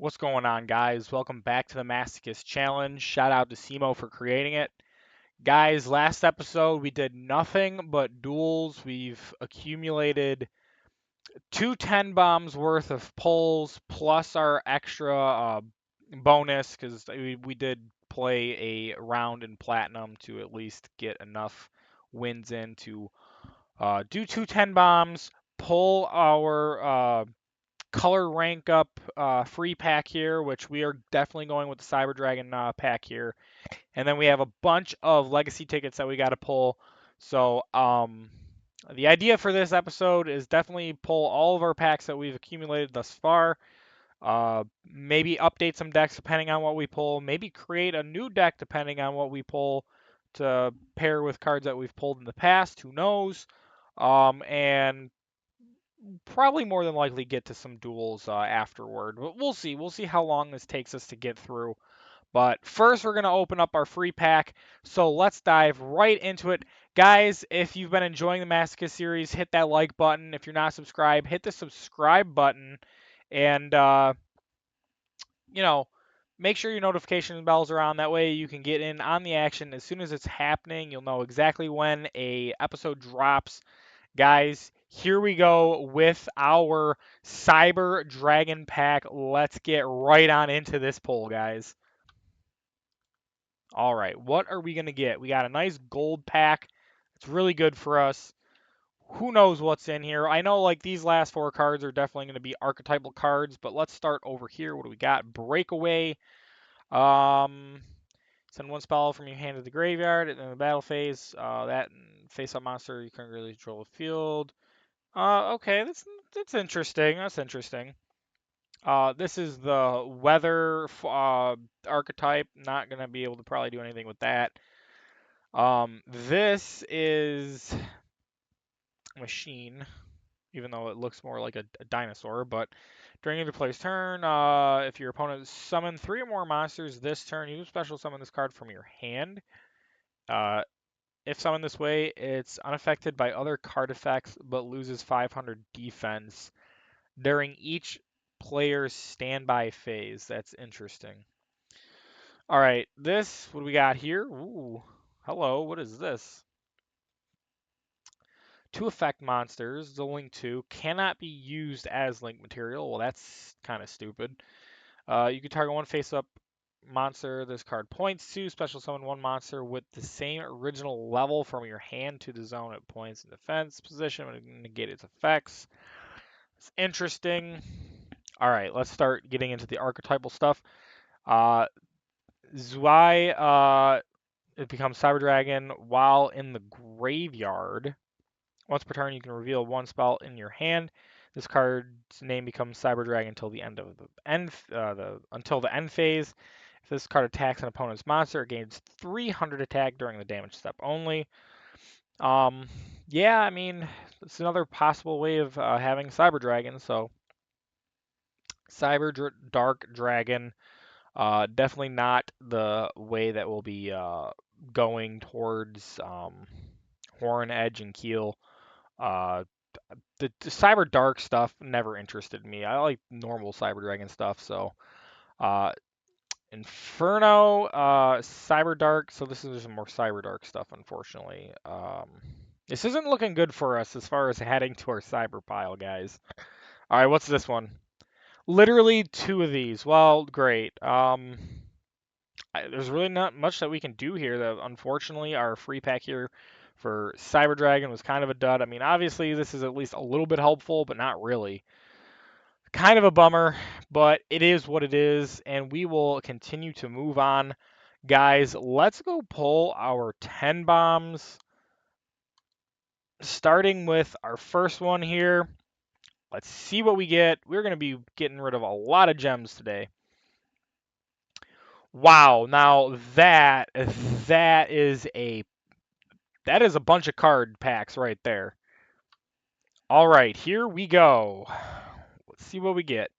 What's going on, guys? Welcome back to the Masochist Challenge. Shout out to Simo for creating it. Guys, last episode we did nothing but duels. We've accumulated two 10 bombs worth of pulls plus our extra bonus because we did play a round in platinum to at least get enough wins in to do two 10 bombs, pull our color rank up free pack here, which we are definitely going with the Cyber Dragon pack here. And then we have a bunch of legacy tickets that we got to pull. So the idea for this episode is definitely pull all of our packs that we've accumulated thus far. Maybe update some decks depending on what we pull. Maybe create a new deck depending on what we pull to pair with cards that we've pulled in the past. Who knows? And probably more than likely get to some duels afterward. But we'll see. We'll see how long this takes us to get through. But first, we're going to open up our free pack. So let's dive right into it. Guys, if you've been enjoying the Masochist series, hit that like button. If you're not subscribed, hit the subscribe button. And, you know, make sure your notification bells are on. That way you can get in on the action as soon as it's happening. You'll know exactly when a episode drops. Guys, here we go with our Cyber Dragon pack. Let's get right on into this pull, guys. All right, what are we going to get? We got a nice gold pack. It's really good for us. Who knows what's in here? I know like these last four cards are definitely going to be archetypal cards, but let's start over here. What do we got? Breakaway. Um, Send one spell from your hand to the graveyard in the battle phase. That face-up monster you can really control the field. Okay, that's interesting. That's interesting. This is the weather archetype. Not gonna be able to probably do anything with that. This is machine, even though it looks more like a dinosaur. But during either player's turn, if your opponent summons three or more monsters this turn, you special summon this card from your hand. If summoned this way, it's unaffected by other card effects, but loses 500 defense during each player's standby phase. That's interesting. All right, what do we got here? Ooh, hello, what is this? Two effect monsters, the link to, cannot be used as link material. Well, that's kind of stupid. You can target one face-up monster this card points to, special summon one monster with the same original level from your hand to the zone it points in defense position and negate its effects. It's interesting. All right, let's start getting into the archetypal stuff. Zwei, it becomes Cyber Dragon while in the graveyard. Once per turn, you can reveal one spell in your hand. This card's name becomes Cyber Dragon until the end of the end phase. If this card attacks an opponent's monster, it gains 300 attack during the damage step only. Yeah, I mean, it's another possible way of having Cyber Dragon. So, Dark Dragon, definitely not the way that we'll be going towards Horn, Edge, and Keel. Uh, the Cyber Dark stuff never interested me. I like normal Cyber Dragon stuff. So, uh, Inferno, Cyber Dark. So this is some more Cyber Dark stuff, unfortunately. This isn't looking good for us as far as heading to our Cyber pile, guys. All right, what's this one? Literally two of these. Well, great. There's really not much that we can do here. That unfortunately, our free pack here for Cyber Dragon was kind of a dud. I mean, obviously this is at least a little bit helpful, but not really. Kind of a bummer, but it is what it is, and we will continue to move on. Guys, let's go pull our 10 bombs. Starting with our first one here. Let's see what we get. We're going to be getting rid of a lot of gems today. Wow, now that is a bunch of card packs right there. All right, here we go. Let's see what we get.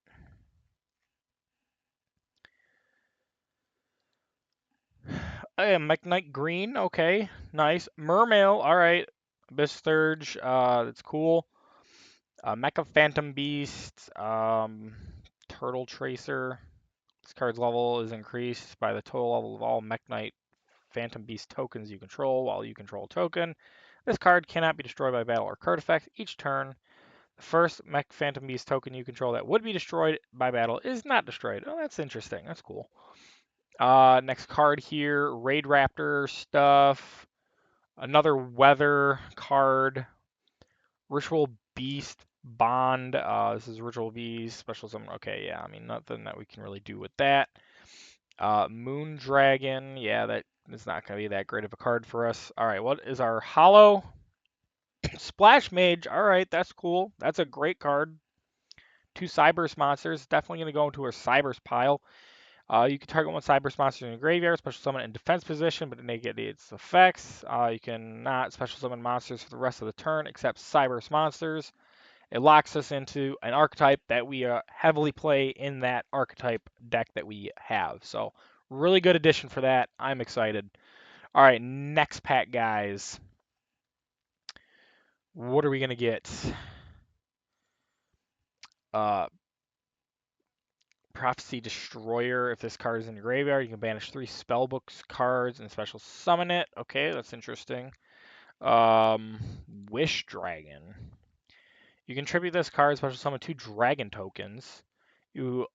Meknite Green, okay, nice. Mermail, all right. Abyss Sturge, that's cool. Mecha Phantom Beast, Turtle Tracer, This card's level is increased by the total level of all Mech Knight Phantom Beast tokens you control while you control a token. This card cannot be destroyed by battle or card effect. Each turn, the first Mech Phantom Beast token you control that would be destroyed by battle is not destroyed. Oh, that's interesting. That's cool. Next card here, Raid Raptor stuff. Another weather card. Ritual Beast Bond. This is Ritual Beast, special summon. Okay, yeah, I mean, nothing that we can really do with that. Moon Dragon. Yeah, that is not going to be that great of a card for us. All right, what is our Hollow? Splash Mage. All right, that's cool. That's a great card. 2 Cybers monsters. Definitely going to go into our Cybers pile. You can target 1 Cybers monster in your graveyard, special summon in defense position, but negate its effects. You can not special summon monsters for the rest of the turn except Cybers monsters. It locks us into an archetype that we heavily play in that archetype deck that we have. So, really good addition for that. I'm excited. All right, next pack, guys. What are we going to get? Uh, Prophecy Destroyer. If this card is in your graveyard, you can banish 3 spellbooks cards and special summon it. Okay, that's interesting. Wish Dragon. You can tribute this card, special summon 2 dragon tokens. You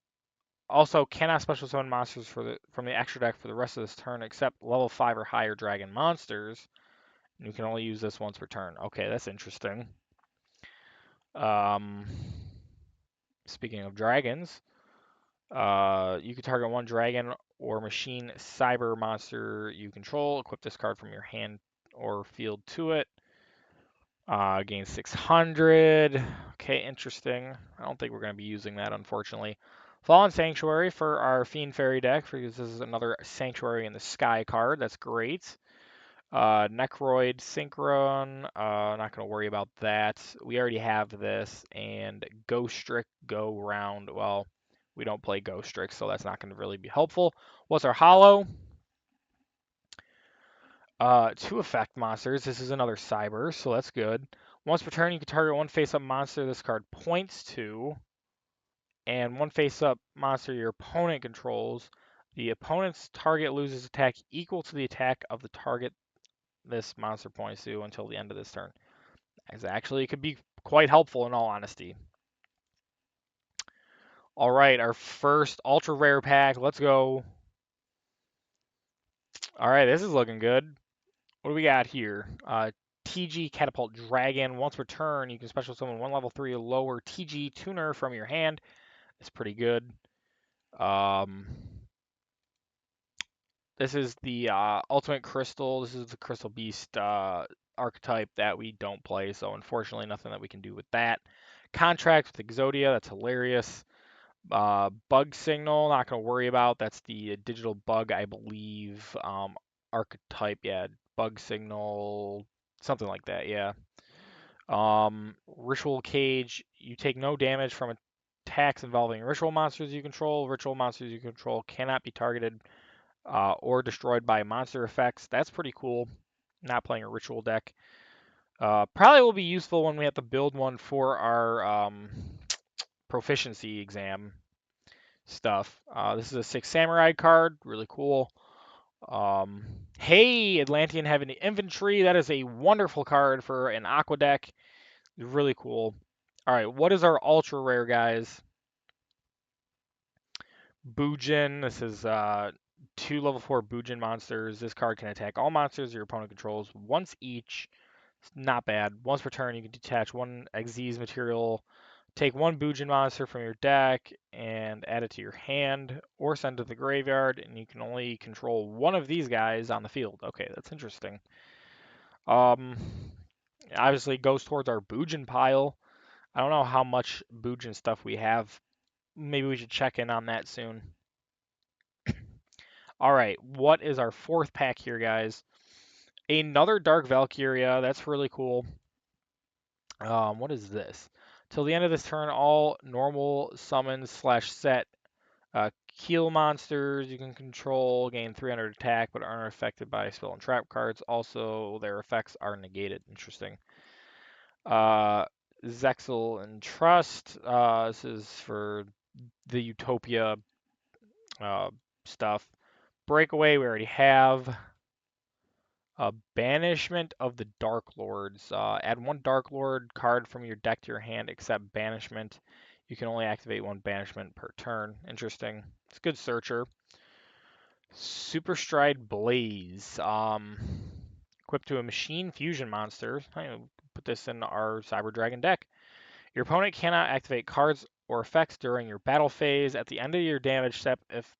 also cannot special summon monsters from the extra deck for the rest of this turn except level 5 or higher dragon monsters. And you can only use this once per turn. Okay, that's interesting. Um, Speaking of dragons, you can target 1 dragon or machine cyber monster you control. Equip this card from your hand or field to it. Gain 600. Okay, interesting. I don't think we're going to be using that, unfortunately. Fallen Sanctuary for our Fiend Fairy deck, because this is another Sanctuary in the Sky card. That's great. Necroid Synchron. Not going to worry about that. We already have this. And Ghostrick Go Round. Well, we don't play Ghostrick, so that's not going to really be helpful. What's our Hollow? 2 effect monsters. This is another Cyber, so that's good. Once per turn, you can target 1 face-up monster this card points to, and 1 face-up monster your opponent controls. The opponent's target loses attack equal to the attack of the target this monster points to until the end of this turn. Actually, it could be quite helpful in all honesty. All right, our first ultra rare pack. Let's go. All right, this is looking good. What do we got here? TG Catapult Dragon. Once per turn, you can special summon 1 level 3 or lower TG Tuner from your hand. It's pretty good. This is the Ultimate Crystal. This is the Crystal Beast archetype that we don't play, so unfortunately nothing that we can do with that. Contract with Exodia. That's hilarious. Bug Signal, not going to worry about. That's the digital bug, I believe. Archetype, yeah. Bug Signal, something like that, yeah. Ritual Cage, you take no damage from attacks involving ritual monsters you control. Ritual monsters you control cannot be targeted or destroyed by monster effects. That's pretty cool. Not playing a ritual deck. Probably will be useful when we have to build one for our proficiency exam stuff. This is a 6 Samurai card, really cool. Hey, Atlantean Heavenly Infantry, that is a wonderful card for an Aqua deck. Really cool. All right, what is our ultra rare, guys? Bujin, this is 2 level 4 Bujin monsters. This card can attack all monsters your opponent controls once each. It's not bad. Once per turn, you can detach 1 Xyz material. Take 1 Bujin monster from your deck and add it to your hand or send it to the graveyard, and you can only control 1 of these guys on the field. Okay, that's interesting. Obviously it goes towards our Bujin pile. I don't know how much Bujin stuff we have. Maybe we should check in on that soon. All right, what is our 4th pack here, guys? Another Dark Valkyria. That's really cool. What is this? Till the end of this turn, all normal summons / set Keel monsters you can control gain 300 attack but aren't affected by spell and trap cards. Also, their effects are negated. Interesting. Zexal and Trust. This is for the Utopia uh, stuff. Breakaway we already have. Banishment of the Dark Lords. Add one Dark Lord card from your deck to your hand, except Banishment. You can only activate one Banishment per turn. Interesting. It's a good searcher. Super Stride Blaze. Equipped to a Machine Fusion monster. Put this in our Cyber Dragon deck. Your opponent cannot activate cards or effects during your battle phase. At the end of your damage step, if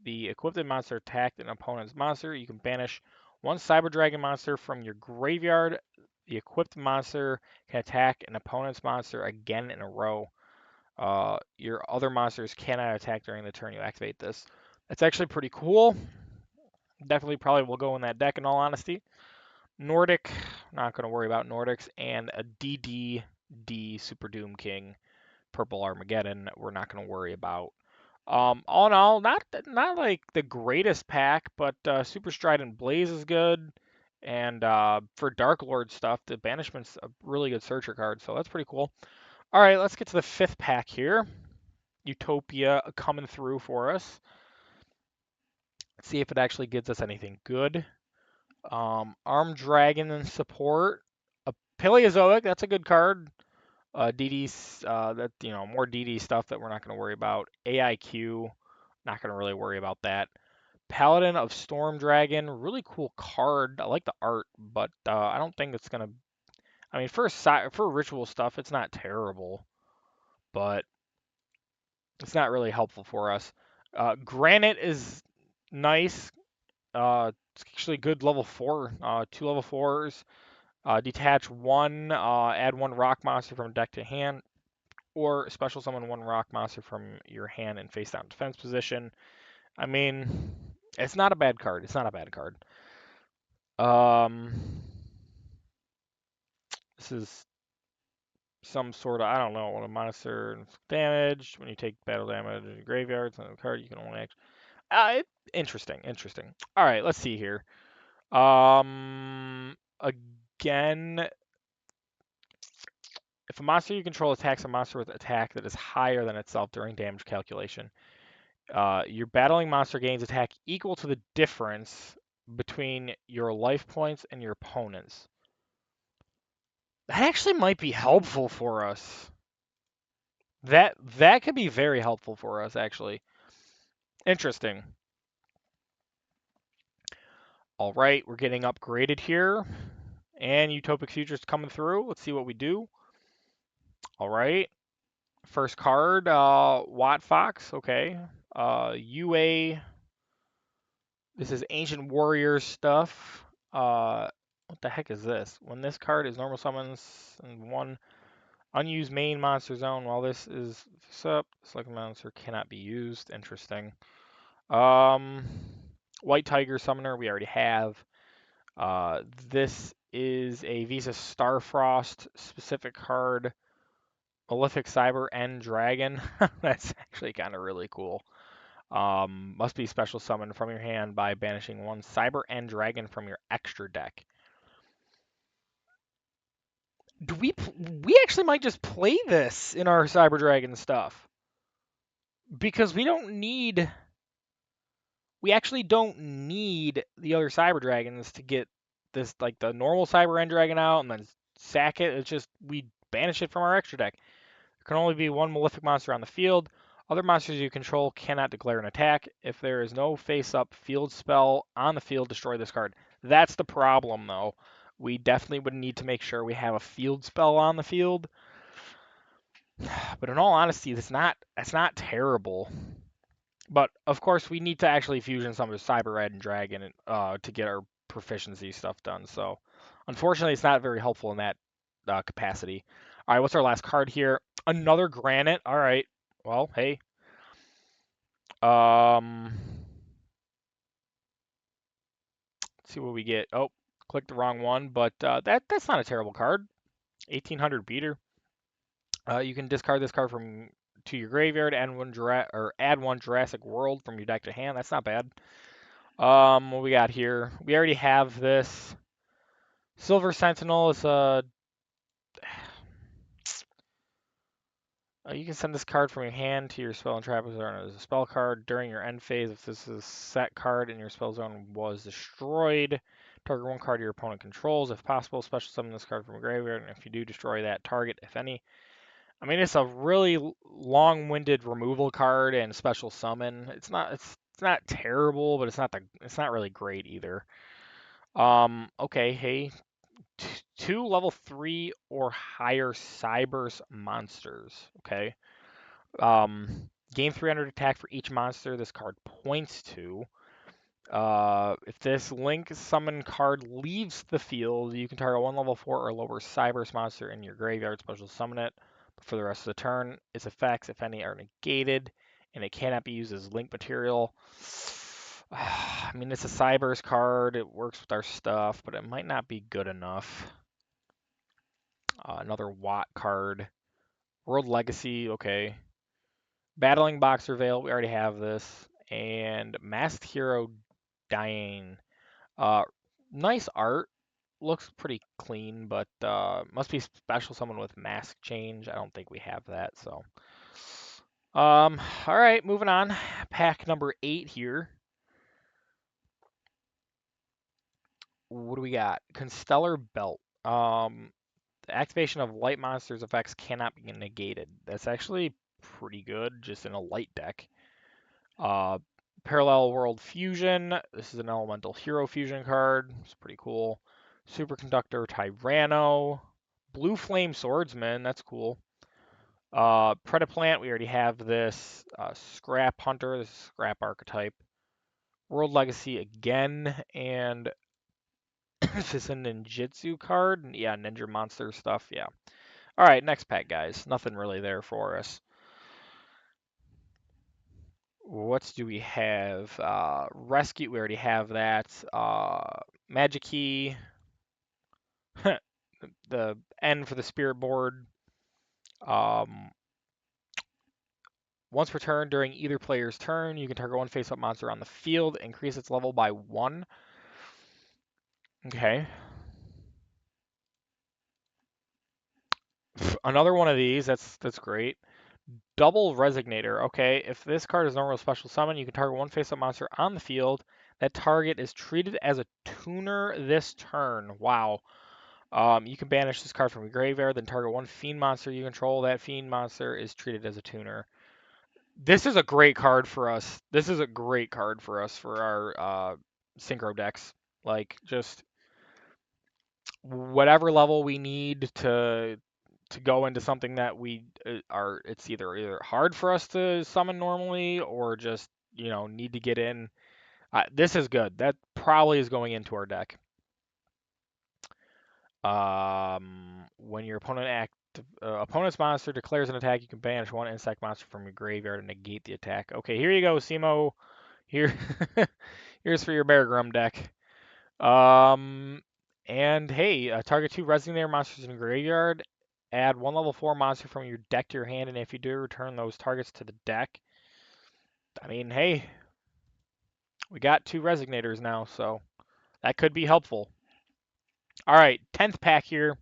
the equipped monster attacked an opponent's monster, you can banish one Cyber Dragon monster from your graveyard. The equipped monster can attack an opponent's monster again in a row. Your other monsters cannot attack during the turn you activate this. That's actually pretty cool. Definitely probably will go in that deck in all honesty. Nordic, not going to worry about Nordics, and a DD Super Doom King, Purple Armageddon, we're not going to worry about. All in all, not like the greatest pack, but Super Strident Blaze is good, and for Dark Lord stuff, the Banishment's a really good searcher card, so that's pretty cool. All right, let's get to the fifth pack here. Utopia coming through for us. Let's see if it actually gives us anything good. Armed Dragon and support. A Paleozoic, that's a good card. DD's that more DD stuff that we're not going to worry about. AIQ, not going to really worry about that. Paladin of Storm Dragon, really cool card. I like the art, but I don't think it's going to. I mean, for ritual stuff, it's not terrible, but it's not really helpful for us. Granite is nice. It's actually good level 4. Two level 4s. Detach one, add one rock monster from deck to hand, or special summon one rock monster from your hand in face down defense position. I mean, it's not a bad card. It's not a bad card. This is some sort of, I don't know, when a monster damage, when you take battle damage in your graveyard, it's not a card you can only act. Interesting, interesting. All right, let's see here. Again, if a monster you control attacks a monster with attack that is higher than itself during damage calculation, your battling monster gains attack equal to the difference between your life points and your opponent's. That actually might be helpful for us. That could be very helpful for us, actually. Interesting. All right, we're getting upgraded here. And Utopic Future's coming through. Let's see what we do. All right. First card, Watt Fox. Okay. UA. This is Ancient Warriors stuff. What the heck is this? When this card is normal summons and one unused main monster zone, while this is up, select monster cannot be used. Interesting. Um, White Tiger Summoner we already have. This is a Visa Starfrost specific card. Malefic Cyber End Dragon. That's actually kind of really cool. Must be special summoned from your hand by banishing one Cyber End Dragon from your extra deck. We actually might just play this in our Cyber Dragon stuff because we actually don't need the other Cyber Dragons to get this, like the normal Cyber End Dragon out and then sack it. It's just we banish it from our extra deck. There can only be one Malefic monster on the field. Other monsters you control cannot declare an attack. If there is no face-up field spell on the field, destroy this card. That's the problem, though. We definitely would need to make sure we have a field spell on the field. But in all honesty, that's not terrible. But of course, we need to actually fusion some of Cyber Red and Dragon to get our proficiency stuff done. So, unfortunately, it's not very helpful in that capacity. All right, what's our last card here? Another Granite. All right. Well, hey. Let's see what we get. Oh, clicked the wrong one, but that's not a terrible card. 1800 beater. You can discard this card from to your graveyard and add one Jurassic World from your deck to hand. That's not bad. What we got here? We already have this. Silver Sentinel is a You can send this card from your hand to your spell and trap zone as a spell card during your end phase. If this is a set card and your spell zone was destroyed, target one card your opponent controls. If possible, special summon this card from a graveyard, and if you do, destroy that target, if any. I mean, it's a really long-winded removal card and special summon. It's not terrible, but it's not really great either. Okay, hey, two level 3 or higher Cybers monsters. Okay. Gain 300 attack for each monster this card points to. If this link summon card leaves the field, you can target one level 4 or lower Cybers monster in your graveyard, special summon it. But for the rest of the turn, its effects, if any, are negated, and it cannot be used as link material. I mean, it's a Cybers card. It works with our stuff, but it might not be good enough. Another Watt card. World Legacy, okay. Battling Boxer Veil, we already have this. And Masked Hero Dying. Uh, nice art. Looks pretty clean, but must be special someone with mask change. I don't think we have that, so. All right, moving on. Pack number 8 here. What do we got? Constellar Belt. The activation of light monsters effects cannot be negated. That's actually pretty good, just in a light deck. Uh, Parallel World Fusion. This is an Elemental Hero Fusion card. It's pretty cool. Superconductor Tyranno. Blue Flame Swordsman. That's cool. Predaplant. We already have this. Scrap Hunter. This is Scrap Archetype. World Legacy again. And this is a Ninjutsu card. Yeah, Ninja Monster stuff. Yeah. All right, next pack, guys. Nothing really there for us. What do we have? Rescue, we already have that. Magic Key, the N for the Spirit Board. Um, Once per turn during either player's turn, you can target one face-up monster on the field, increase its level by 1. Okay. Another one of these. That's great. Double Resignator. Okay, if this card is normal special summon, you can target one face-up monster on the field. That target is treated as a tuner this turn. Wow. You can banish this card from your graveyard, then target one fiend monster you control. That fiend monster is treated as a tuner. This is a great card for us. This is a great card for us for our synchro decks. Like just whatever level we need to go into something that we are. It's either hard for us to summon normally or just need to get in. This is good. That probably is going into our deck. When your opponent's monster declares an attack, you can banish one insect monster from your graveyard and negate the attack. Okay, here you go, Simo. Here, here's for your Bear Grum deck. And hey, target 2 Resignator monsters in your graveyard. Add 1 level 4 monster from your deck to your hand, and if you do, return those targets to the deck. I mean, hey, we got 2 Resignators now, so that could be helpful. All right, 10th pack here.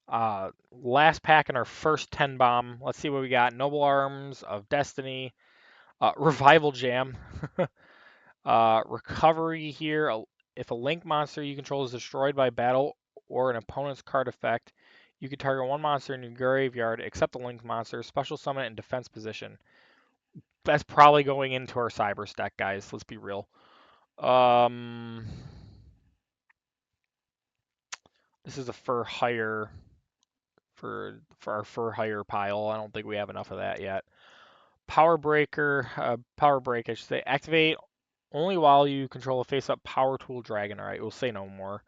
Last pack in our first 10 bomb. Let's see what we got. Noble Arms of Destiny. Revival Jam. Recovery here. If a link monster you control is destroyed by battle or an opponent's card effect, you can target one monster in your graveyard except the link monster, special summon it in defense position. That's probably going into our Cybers deck, guys. Let's be real. This is a for hire for our for hire pile. I don't think we have enough of that yet. Power break, I should say. Activate only while you control a face-up power tool dragon. All right, we'll say no more.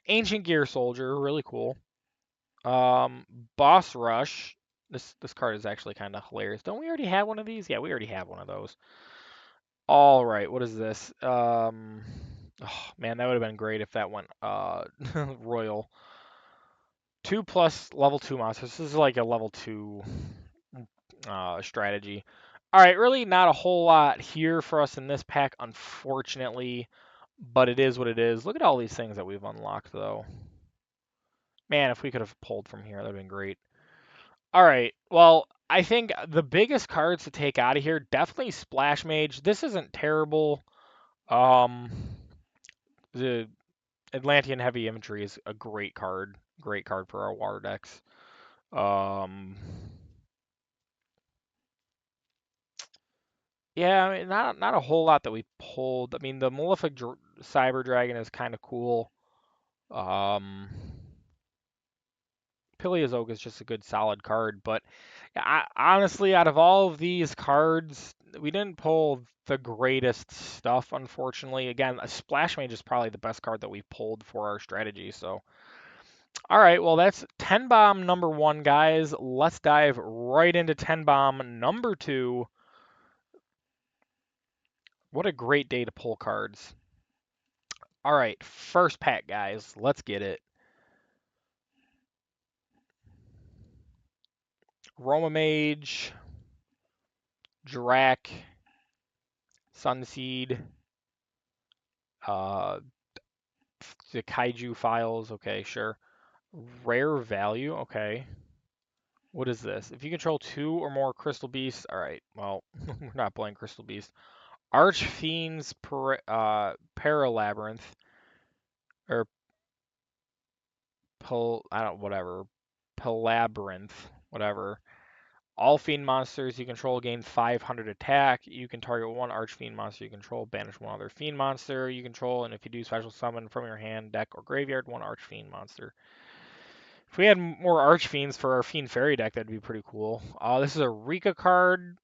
Ancient Gear Soldier, really cool. Boss Rush. This card is actually kind of hilarious. Don't we already have one of these? Yeah, we already have one of those. All right, what is this? Oh man, that would have been great if that went royal. 2+ level 2 monsters. This is like a level 2 strategy. All right, really not a whole lot here for us in this pack, unfortunately, but it is what it is. Look at all these things that we've unlocked, though. Man, if we could have pulled from here, that would have been great. All right. Well, I think the biggest cards to take out of here, definitely Splash Mage. This isn't terrible. Um, the Atlantean Heavy Infantry is a great card. Great card for our water decks. Um, yeah, I mean, not a whole lot that we pulled. I mean, the Malefic Cyber Dragon is kind of cool. Um, Paleozoic is just a good solid card, but honestly, out of all of these cards, we didn't pull the greatest stuff, unfortunately. Again, a Splash Mage is probably the best card that we've pulled for our strategy. So, all right, well, that's 10 Bomb number one, guys. Let's dive right into 10 Bomb number two. What a great day to pull cards. All right, first pack, guys. Let's get it. Roma Mage, Drac, Sunseed, uh, the Kaiju Files. Okay, sure. Rare value. Okay. What is this? If you control two or more Crystal Beasts. All right. Well, we're not playing Crystal Beast. Archfiend's Paralabyrinth. Or I don't, whatever. Palabyrinth. Whatever. All Fiend monsters you control gain 500 attack. You can target one Archfiend monster you control, banish one other Fiend monster you control, and if you do special summon from your hand, deck, or graveyard, one Archfiend monster. If we had more Archfiends for our Fiend Fairy deck, that'd be pretty cool. This is a Rika card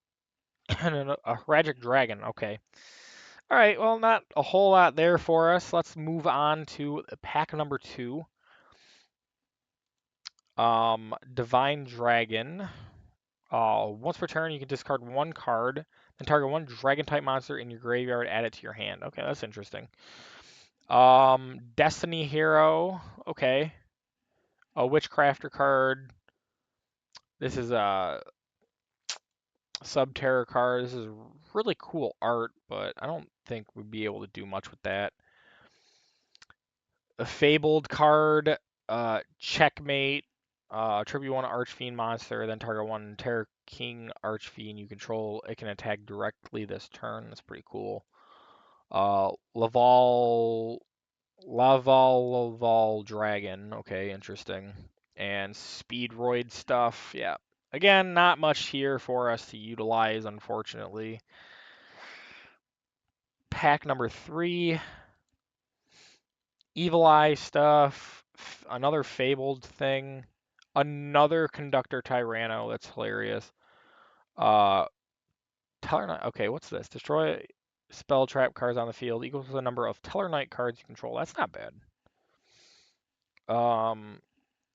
and a Haragic Dragon. Okay. All right, well, not a whole lot there for us. Let's move on to pack number two. Divine Dragon. Once per turn, you can discard one card, then target one Dragon-type monster in your graveyard, add it to your hand. Okay, that's interesting. Destiny Hero. Okay. A Witchcrafter card. This is a Subterra card. This is really cool art, but I don't think we'd be able to do much with that. A Fabled card. Checkmate. Tribute one Archfiend monster, then target one Terror King Archfiend you control. It can attack directly this turn. That's pretty cool. Laval Dragon. Okay, interesting. And Speedroid stuff. Yeah. Again, not much here for us to utilize, unfortunately. Pack number three. Evil Eye stuff. Another Fabled thing. Another Conductor Tyranno. That's hilarious. Uh, Tellarknight. Okay, what's this? Destroy spell trap cards on the field equals the number of Tellarknight cards you control. That's not bad.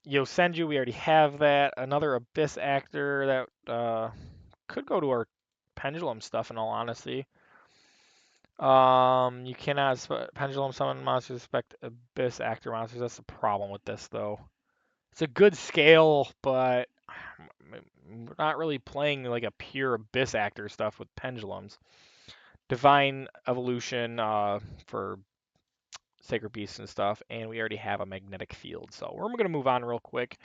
Yosenju, we already have that. Another Abyss Actor that could go to our Pendulum stuff, in all honesty. You cannot Pendulum summon monsters, expect Abyss Actor monsters. That's the problem with this, though. It's a good scale, but we're not really playing like a pure Abyss Actor stuff with Pendulums. Divine Evolution for Sacred Beasts and stuff, and we already have a Magnetic Field. So we're going to move on real quick.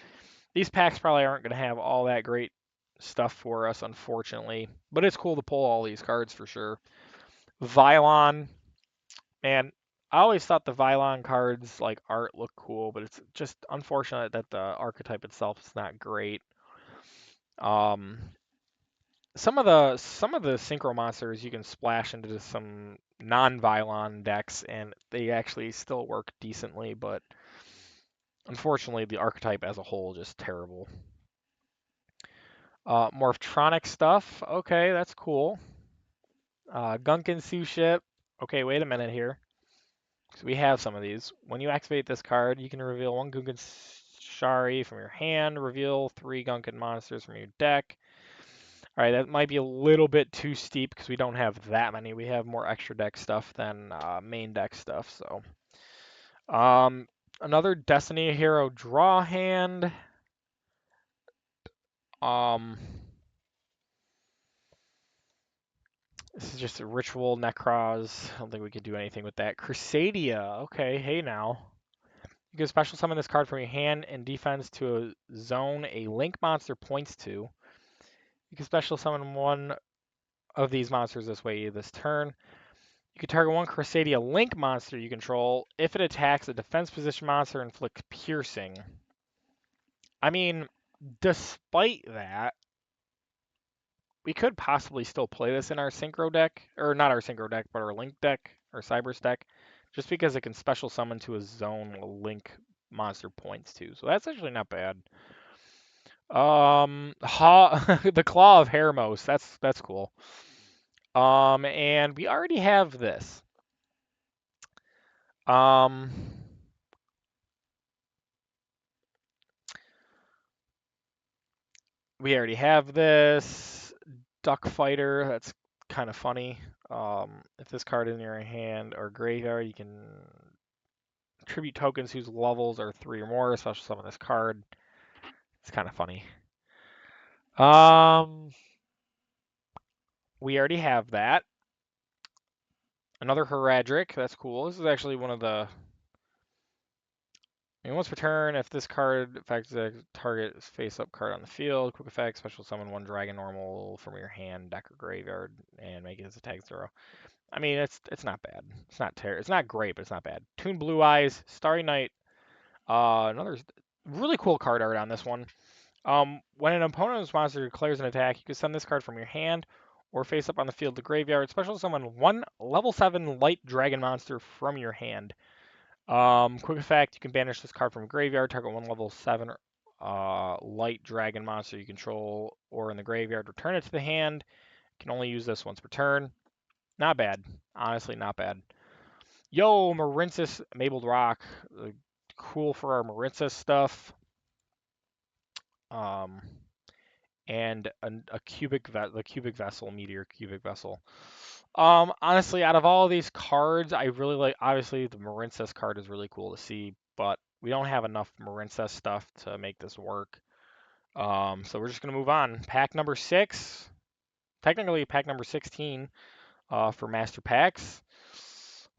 These packs probably aren't going to have all that great stuff for us, unfortunately, but it's cool to pull all these cards for sure. Vylon, man, I always thought the Vylon cards, like art, look cool, but it's just unfortunate that the archetype itself is not great. Um, some of the synchro monsters you can splash into some non-Vylon decks, and they actually still work decently, but unfortunately, the archetype as a whole just terrible. Morphtronic stuff. Okay, that's cool. Gunkin Sue Ship. Okay, wait a minute here. So we have some of these. When you activate this card, you can reveal one Gunkin Shari from your hand, reveal 3 Gunkin monsters from your deck. All right, that might be a little bit too steep because we don't have that many. We have more extra deck stuff than main deck stuff. So, another Destiny Hero draw hand. Um, this is just a Ritual Necros. I don't think we could do anything with that. Crusadia. Okay, hey now. You can special summon this card from your hand and defense to a zone a link monster points to. You can special summon one of these monsters this way this turn. You can target one Crusadia Link monster you control. If it attacks a defense position monster, inflict piercing. I mean, despite that, we could possibly still play this in our Synchro deck. Or not our Synchro deck, but our Link deck, or Cybers deck. Just because it can special summon to a zone Link monster points to. So that's actually not bad. The Claw of Hermos. That's cool. And we already have this. Um, we already have this Duck Fighter. That's kind of funny. If this card is in your hand or graveyard, you can tribute tokens whose levels are 3 or more, especially some of this card. It's kind of funny. Um, we already have that. Another Heradric. That's cool. This is actually one of the. Once per turn, if this card affects the target face-up card on the field, quick effect, special summon one dragon normal from your hand, deck, or graveyard, and make it as a tag 0. I mean, it's not bad. It's not great, but it's not bad. Toon Blue Eyes, Starry Night. Another really cool card art on this one. When an opponent's monster declares an attack, you can send this card from your hand or face up on the field to graveyard. Special summon one level 7 light dragon monster from your hand. Quick effect, you can banish this card from graveyard, target one level 7 light dragon monster you control or in the graveyard, return it to the hand. You can only use this once per turn. Not bad. Honestly, not bad. Yo, Marincis Mabled Rock. Cool for our Marincis stuff. Um, and a the cubic vessel, meteor cubic vessel. Honestly, out of all of these cards, I really like. Obviously, the Marincess card is really cool to see, but we don't have enough Marincess stuff to make this work. So we're just gonna move on. Pack number 6, technically pack number 16, for Master Packs.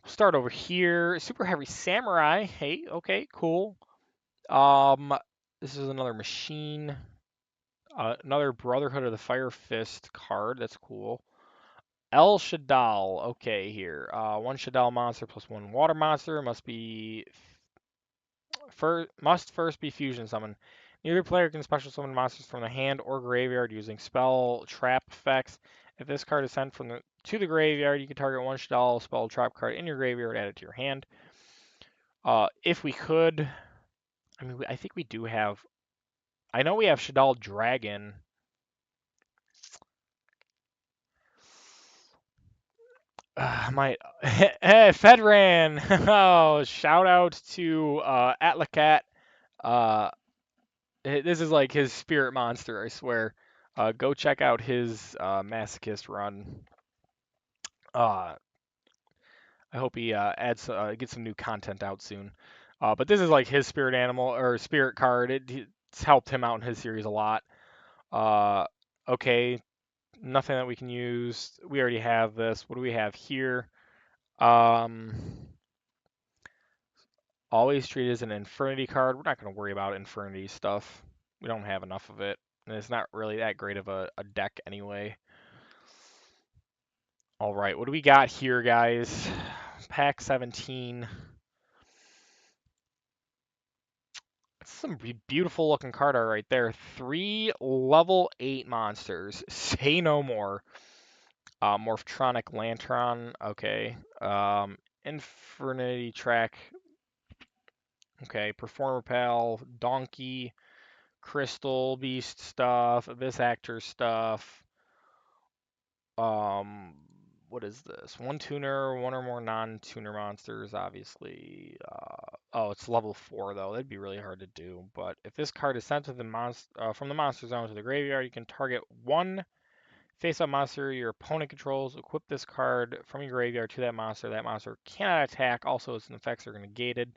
Start over here. Super Heavy Samurai. Hey, okay, cool. Um, this is another machine. Another Brotherhood of the Fire Fist card. That's cool. El Shaddal. Okay, here. One Shaddal monster plus one water monster must first be fusion summoned. Neither player can special summon monsters from the hand or graveyard using spell trap effects. If this card is sent to the graveyard, you can target one Shaddal spell trap card in your graveyard, add it to your hand. If we could, I mean, I think we do have. I know we have Shaddal Dragon. My Fedran. Oh, shout out to Atlacat. Uh, this is like his spirit monster, I swear. Go check out his Masochist run. Uh, I hope he gets some new content out soon. But this is like his spirit animal or spirit card. It's helped him out in his series a lot. Uh, okay, nothing that we can use. We already have this. What do we have here? Um, Always treat it as an Infernity card. We're not going to worry about Infernity stuff. We don't have enough of it. And it's not really that great of a deck anyway. All right, what do we got here, guys? Pack 17. That's some beautiful looking card art right there. 3 level 8 monsters. Say no more. Morphtronic Lantern. Okay. Infernity Track. Okay. Performer Pal. Donkey. Crystal Beast stuff, Abyss Actor stuff. Um, what is this? One tuner, one or more non-tuner monsters, obviously. Oh, it's level 4 though. That'd be really hard to do. But if this card is sent to the from the monster zone to the graveyard, you can target one face-up monster your opponent controls. Equip this card from your graveyard to that monster. That monster cannot attack. Also, its effects are negated.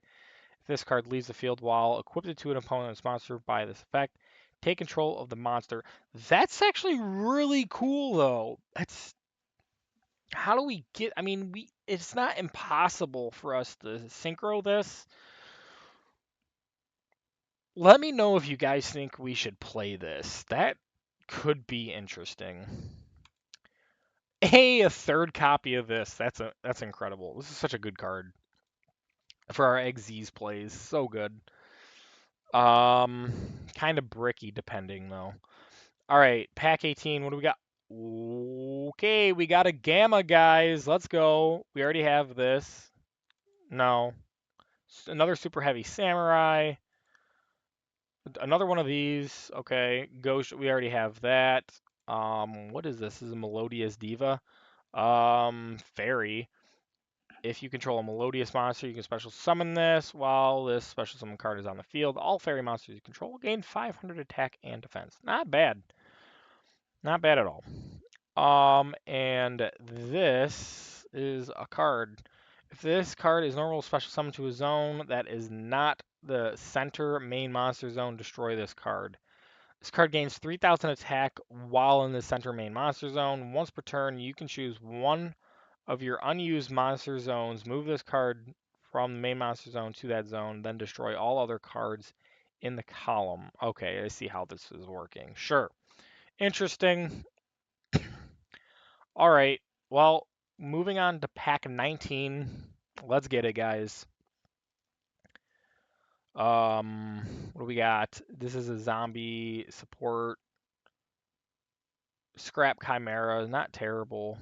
If this card leaves the field while equipped to an opponent's monster by this effect, take control of the monster. That's actually really cool, though. That's how do we get? I mean, it's not impossible for us to synchro this. Let me know if you guys think we should play this. That could be interesting. Hey, a third copy of this. That's incredible. This is such a good card for our XZ's plays. So good. Um, kind of bricky depending though. All right, pack 18. What do we got? Okay, we got a gamma, guys. Let's go. We already have this. No, another super heavy samurai. Another one of these. Okay, ghost. We already have that. What is this? This is a melodious diva. Fairy. If you control a melodious monster, you can special summon this. While this special summon card is on the field, all fairy monsters you control gain 500 attack and defense. Not bad. Not bad at all. And this is a card. If this card is normal special summon to a zone that is not the center main monster zone, destroy this card. This card gains 3,000 attack while in the center main monster zone. Once per turn, you can choose one of your unused monster zones, move this card from the main monster zone to that zone, then destroy all other cards in the column. Okay, I see how this is working. Sure. Interesting. All right. Well, moving on to pack 19. Let's get it, guys. What do we got? This is a zombie support scrap chimera. Not terrible.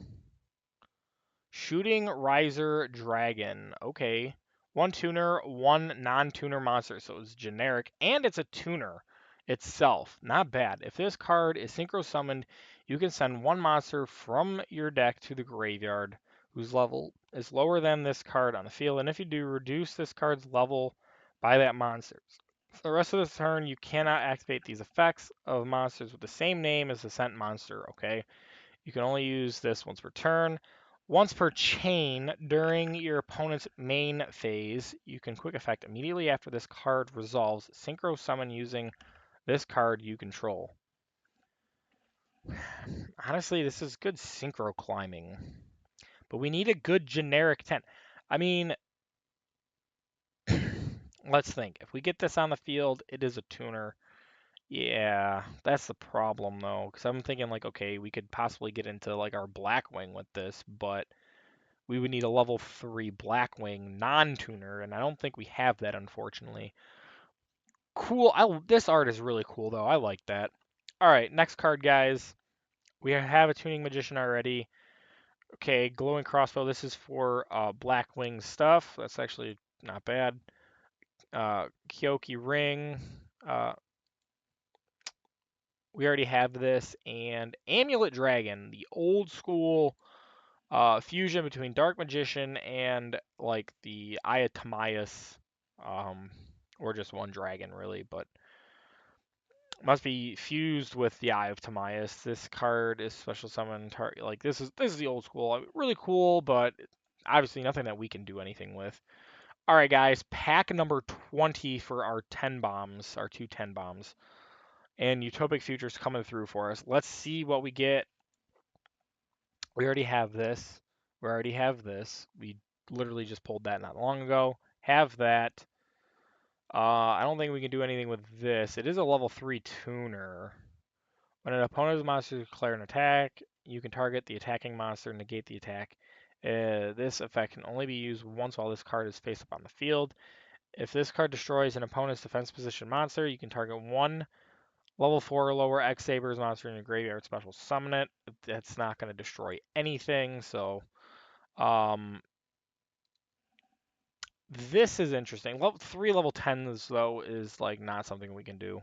Shooting Riser Dragon. Okay. One tuner, one non-tuner monster. So it's generic, and it's a tuner itself. Not bad. If this card is synchro summoned, you can send one monster from your deck to the graveyard whose level is lower than this card on the field. And if you do, reduce this card's level by that monster. For the rest of the turn, you cannot activate these effects of monsters with the same name as the sent monster. Okay. You can only use this once per turn. Once per chain, during your opponent's main phase, you can quick effect immediately after this card resolves, synchro summon using this card you control. Honestly, this is good synchro climbing, but we need a good generic 10. I mean, let's think. If we get this on the field, it is a tuner. Yeah, that's the problem though, because I'm thinking like, okay, we could possibly get into like our Blackwing with this, but we would need a level 3 Blackwing non-tuner, and I don't think we have that, unfortunately. Cool. This art is really cool, though. I like that. All right, next card, guys. We have a Tuning Magician already. Okay, Glowing Crossbow. This is for Blackwing stuff. That's actually not bad. Kyoki Ring. Uh, we already have this. And Amulet Dragon, the old school fusion between Dark Magician and like the Eye of Timaeus, or just one dragon really, but must be fused with the Eye of Timaeus. This card is special summon target. Like this is the old school, really cool, but obviously nothing that we can do anything with. All right, guys, pack number 20 for our 10 bombs, our two 10 bombs, and Utopic Futures coming through for us. Let's see what we get. We already have this. We already have this. We literally just pulled that not long ago. Have that. I don't think we can do anything with this. It is a level 3 tuner. When an opponent's monster declares an attack, you can target the attacking monster and negate the attack. This effect can only be used once while this card is face up on the field. If this card destroys an opponent's defense position monster, you can target one level 4 or lower X Sabers monster in your graveyard, special summon it. That's not going to destroy anything, so um, this is interesting. Level 3 level 10s though is like not something we can do.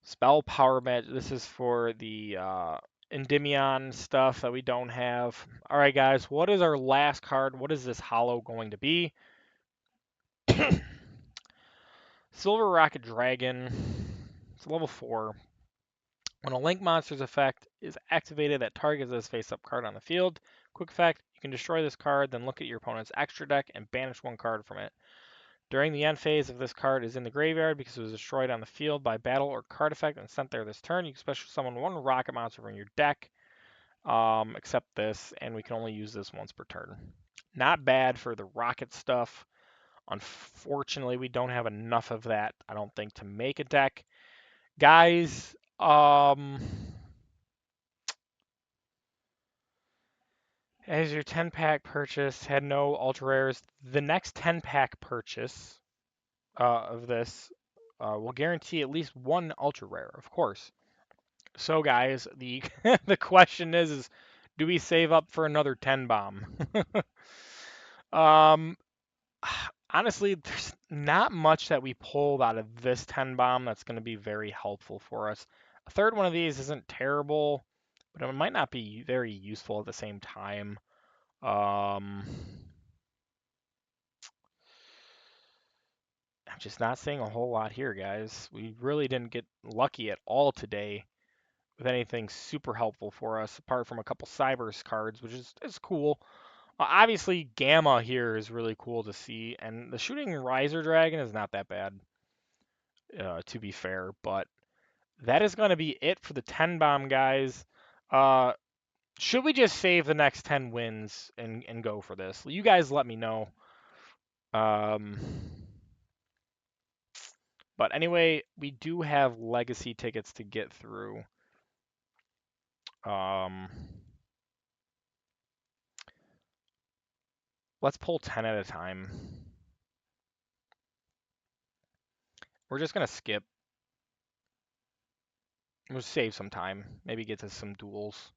Spell power magic. This is for the Endymion stuff that we don't have. All right, guys. What is our last card? What is this hollow going to be? Silver Rocket Dragon. It's level 4. When a Link monster's effect is activated that targets this face-up card on the field, quick effect, you can destroy this card, then look at your opponent's extra deck and banish one card from it. During the end phase, if this card is in the graveyard because it was destroyed on the field by battle or card effect and sent there this turn, you can special summon one rocket monster from your deck, except this, and we can only use this once per turn. Not bad for the rocket stuff. Unfortunately, we don't have enough of that, I don't think, to make a deck. Guys, as your 10-pack purchase had no ultra rares, the next 10-pack purchase of this will guarantee at least one ultra rare, of course. So, guys, the the question is do we save up for another 10 bomb? um, honestly, there's not much that we pulled out of this 10 bomb that's going to be very helpful for us. A third one of these isn't terrible, but it might not be very useful at the same time. I'm just not seeing a whole lot here, guys. We really didn't get lucky at all today with anything super helpful for us, apart from a couple Cybers cards, which is cool. Obviously, Gamma here is really cool to see, and the Shooting Riser Dragon is not that bad, to be fair, but that is going to be it for the 10 bomb, guys. Uh, should we just save the next 10 wins and go for this? You guys let me know. Um, but anyway, we do have legacy tickets to get through. Um, let's pull 10 at a time. We're just going to skip. We'll save some time. Maybe get to some duels.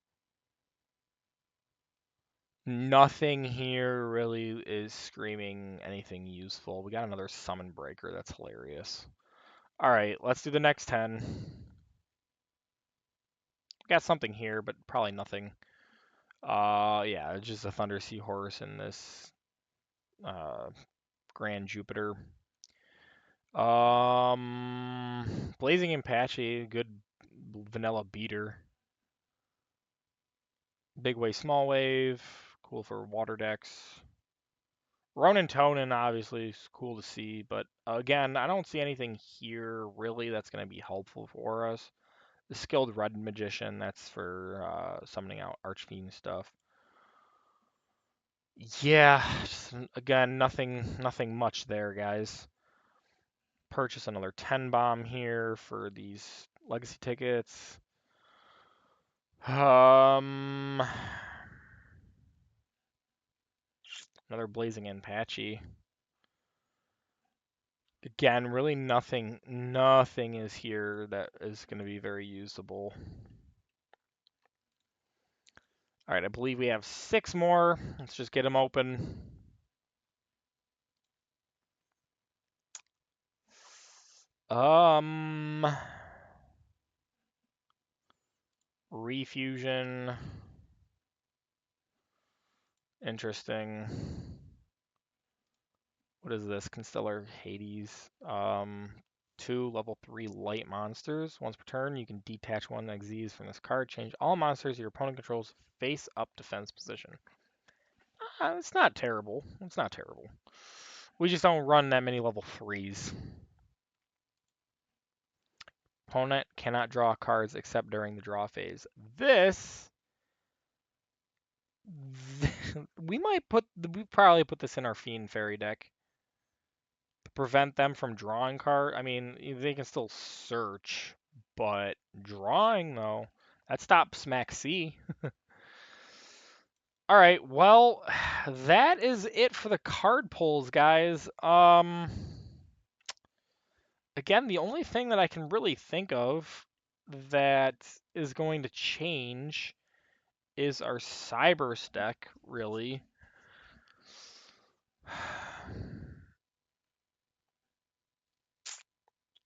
Nothing here really is screaming anything useful. We got another summon breaker. That's hilarious. All right, let's do the next 10. We got something here, but probably nothing. Yeah, it's just a Thunder Seahorse and this Grand Jupiter. Blazing Apache, good vanilla beater. Big Wave, Small Wave, cool for water decks. Ronin Tonin obviously is cool to see, but again, I don't see anything here really that's going to be helpful for us. The Skilled Red Magician, that's for summoning out Archfiend stuff. Yeah, just, again, nothing much there, guys. Purchase another 10 bomb here for these legacy tickets. Another Blazing Apache. Again, really nothing is here that is going to be very usable. All right, I believe we have 6 more. Let's just get them open. Refusion. Interesting. What is this? Constellar Hades. 2 level 3 light monsters. Once per turn, you can detach one Xyz from this card. Change all monsters your opponent controls face up defense position. It's not terrible. It's not terrible. We just don't run that many level 3s. Opponent cannot draw cards except during the draw phase. This we probably put this in our Fiend Fairy deck to prevent them from drawing card. I mean, they can still search, but drawing though, that stops Max C. All right, well, that is it for the card pulls, guys. Again, the only thing that I can really think of that is going to change is our Cybers deck, really.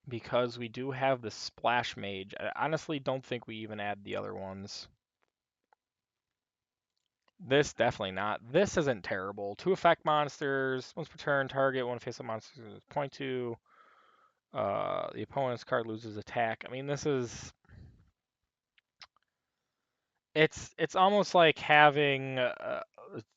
Because we do have the Splash Mage. I honestly don't think we even add the other ones. This definitely not. This isn't terrible. 2 effect monsters. Once per turn, target one face-up monster is .2. The opponent's card loses attack. I mean, this is... It's almost like having...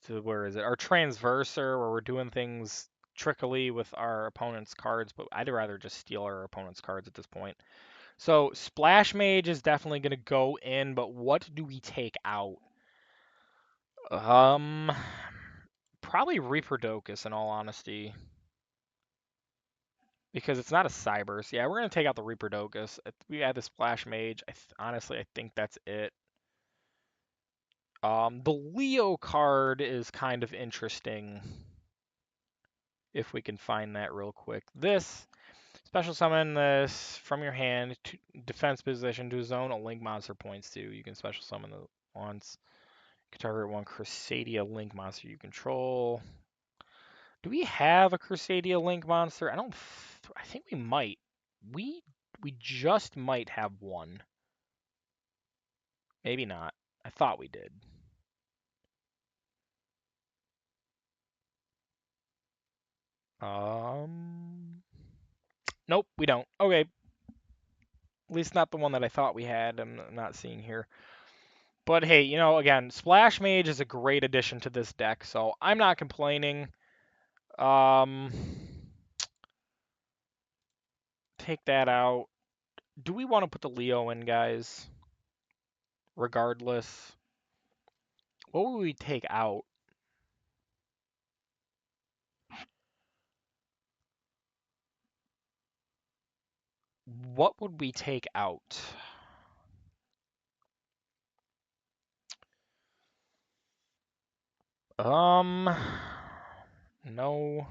where is it? Our Transverser, where we're doing things trickily with our opponent's cards, but I'd rather just steal our opponent's cards at this point. So Splash Mage is definitely going to go in, but what do we take out? Probably Reaper Docus, in all honesty. because it's not a Cyber. So yeah, we're gonna take out the Reaperdogus. We add the Splash Mage. Honestly, I think that's it. The Leo card is kind of interesting. If we can find that real quick. This special summon this from your hand to defense position to zone a link monster points to. You can special summon it once. You can target one Crusadia link monster you control. Do we have a Crusadia link monster? I think we might. We just might have one. Maybe not. I thought we did. Nope, we don't. Okay. At least not the one that I thought we had. I'm not seeing here. But hey, you know, again, Splash Mage is a great addition to this deck, so I'm not complaining. Take that out. Do we want to put the Leo in, guys? Regardless. What would we take out? What would we take out? No.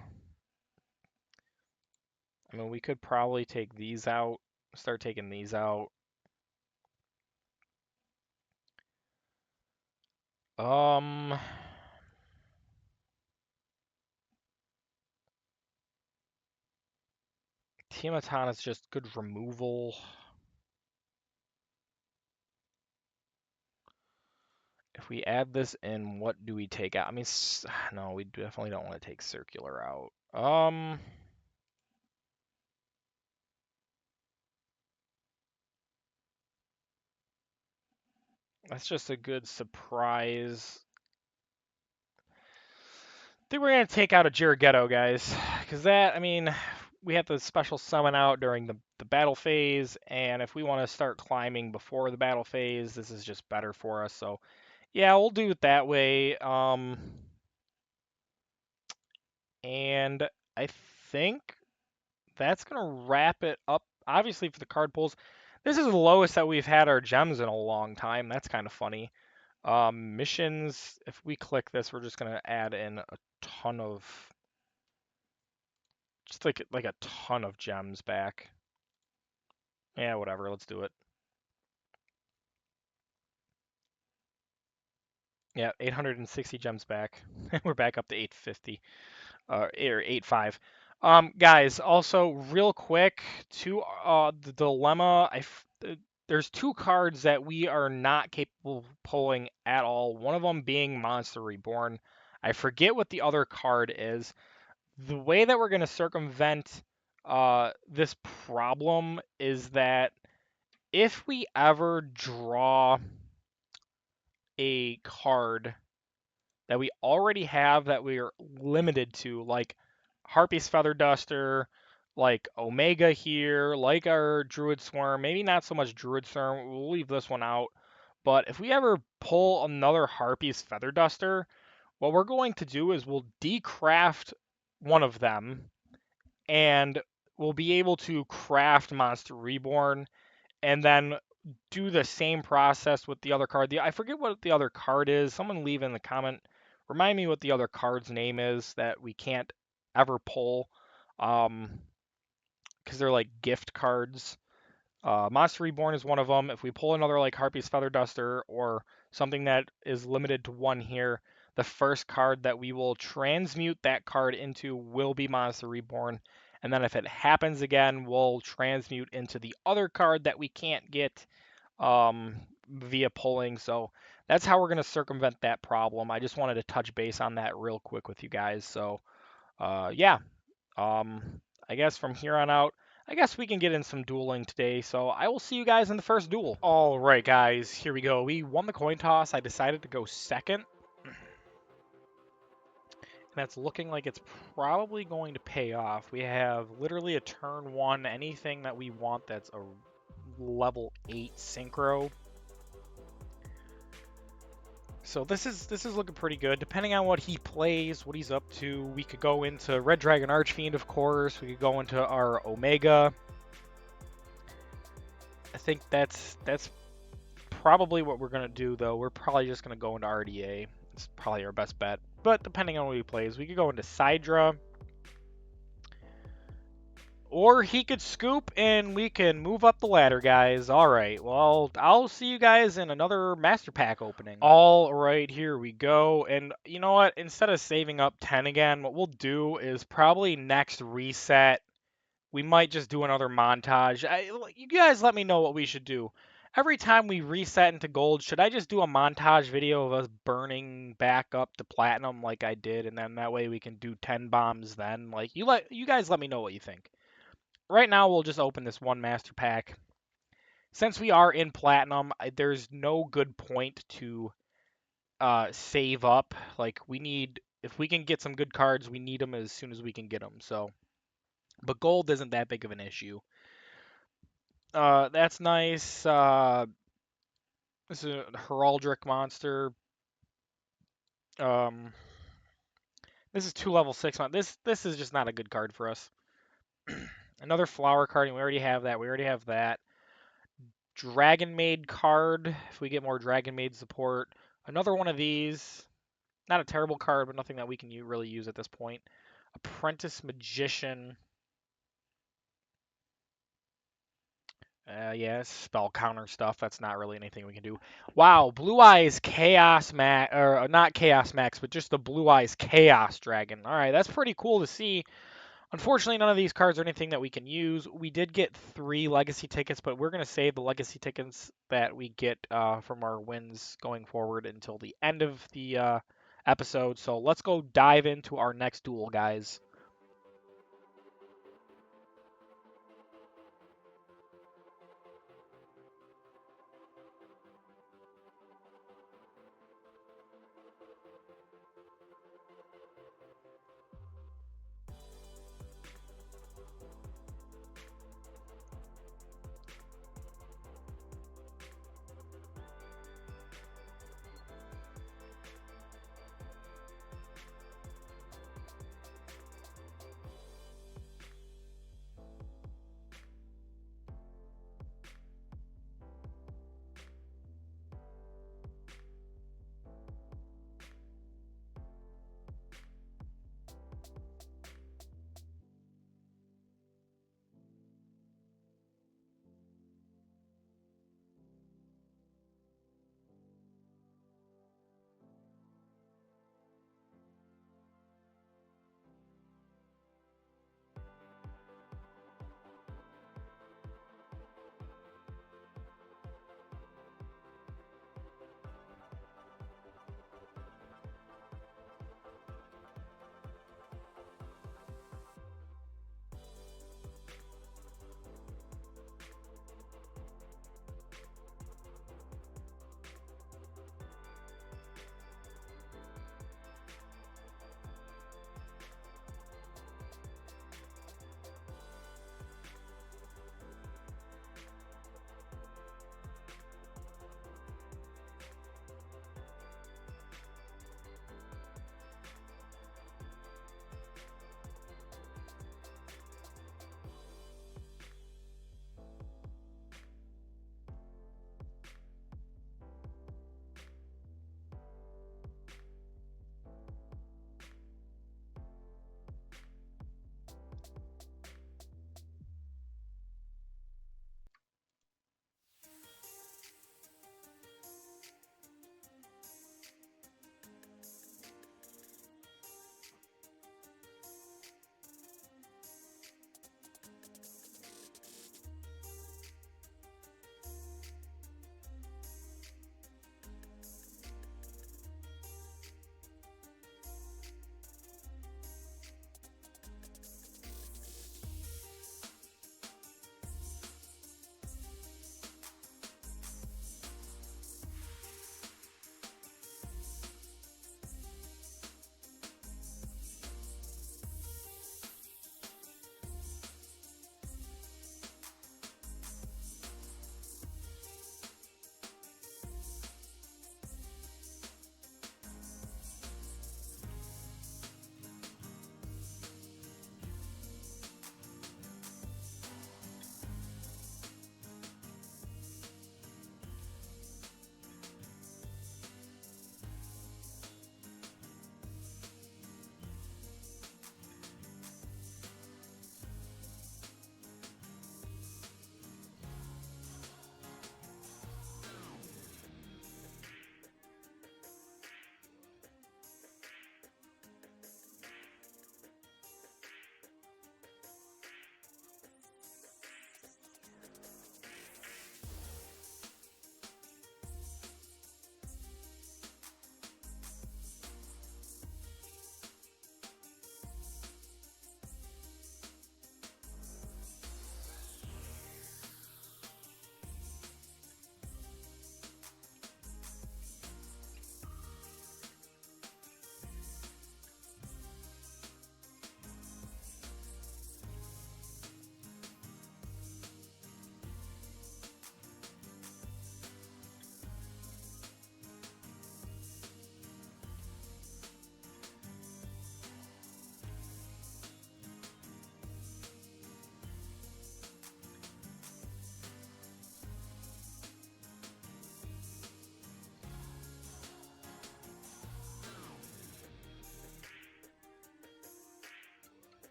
I mean, we could probably take these out. Start taking these out. Tiamatana is just good removal. If we add this in, what do we take out? I mean, no, we definitely don't want to take Circular out. That's just a good surprise. I think we're going to take out a Jirighetto, guys. Because that, I mean, we have to special summon out during the battle phase. And if we want to start climbing before the battle phase, this is just better for us. So, yeah, we'll do it that way. And I think that's going to wrap it up. Obviously, for the card pulls, this is the lowest that we've had our gems in a long time. That's kind of funny. Missions, if we click this, we're just going to add in a ton of, just like a ton of gems back. Yeah, whatever, let's do it. Yeah, 860 gems back. We're back up to 850, or 85. Guys, also real quick to the dilemma. There's two cards that we are not capable of pulling at all. One of them being Monster Reborn. I forget what the other card is. The way that we're going to circumvent this problem is that if we ever draw a card that we already have that we are limited to, like Harpy's Feather Duster, like Omega here, like our Druid Swarm, maybe not so much Druid Swarm, we'll leave this one out. But if we ever pull another Harpy's Feather Duster, what we're going to do is we'll decraft one of them and we'll be able to craft Monster Reborn and then do the same process with the other card. I forget what the other card is. Someone leave in the comment. Remind me what the other card's name is that we can't ever pull, because they're like gift cards. Monster Reborn is one of them. If we pull another like Harpy's Feather Duster or something that is limited to one here, the first card that we will transmute that card into will be Monster Reborn. And then if it happens again, we'll transmute into the other card that we can't get via pulling. So that's how we're going to circumvent that problem. I just wanted to touch base on that real quick with you guys. So yeah, I guess from here on out, I guess we can get in some dueling today. So I will see you guys in the first duel. All right, guys, here we go. We won the coin toss. I decided to go second. And that's looking like it's probably going to pay off. We have literally a turn one, anything that we want that's a level 8 synchro. So this is looking pretty good. Depending on what he plays, what he's up to, we could go into Red Dragon Archfiend, of course. We could go into our Omega. I think that's probably what we're gonna do, though. We're probably just gonna go into RDA. It's probably our best bet. But depending on what he plays, we could go into Sidra. Or he could scoop and we can move up the ladder, guys. All right. Well, I'll see you guys in another Master Pack opening. All right, here we go. And you know what? Instead of saving up 10 again, what we'll do is probably next reset, we might just do another montage. You guys let me know what we should do. Every time we reset into gold, should I just do a montage video of us burning back up to platinum like I did, and then that way we can do 10 bombs then? Like you guys let me know what you think. Right now, we'll just open this one master pack. Since we are in platinum, there's no good point to save up. Like if we can get some good cards, we need them as soon as we can get them. So, but gold isn't that big of an issue. That's nice. This is a Heraldric monster. Um, this is 2 level 6. This is just not a good card for us. Another flower card, and we already have that. We already have that. Dragon Maid card, if we get more Dragon Maid support. Another one of these. Not a terrible card, but nothing that we can really use at this point. Apprentice Magician. Yeah, spell counter stuff. That's not really anything we can do. Wow, Blue Eyes Chaos Max, or not Chaos Max, but just the Blue Eyes Chaos Dragon. All right, that's pretty cool to see. Unfortunately, none of these cards are anything that we can use. We did get 3 legacy tickets, but we're going to save the legacy tickets that we get from our wins going forward until the end of the episode. So let's go dive into our next duel, guys.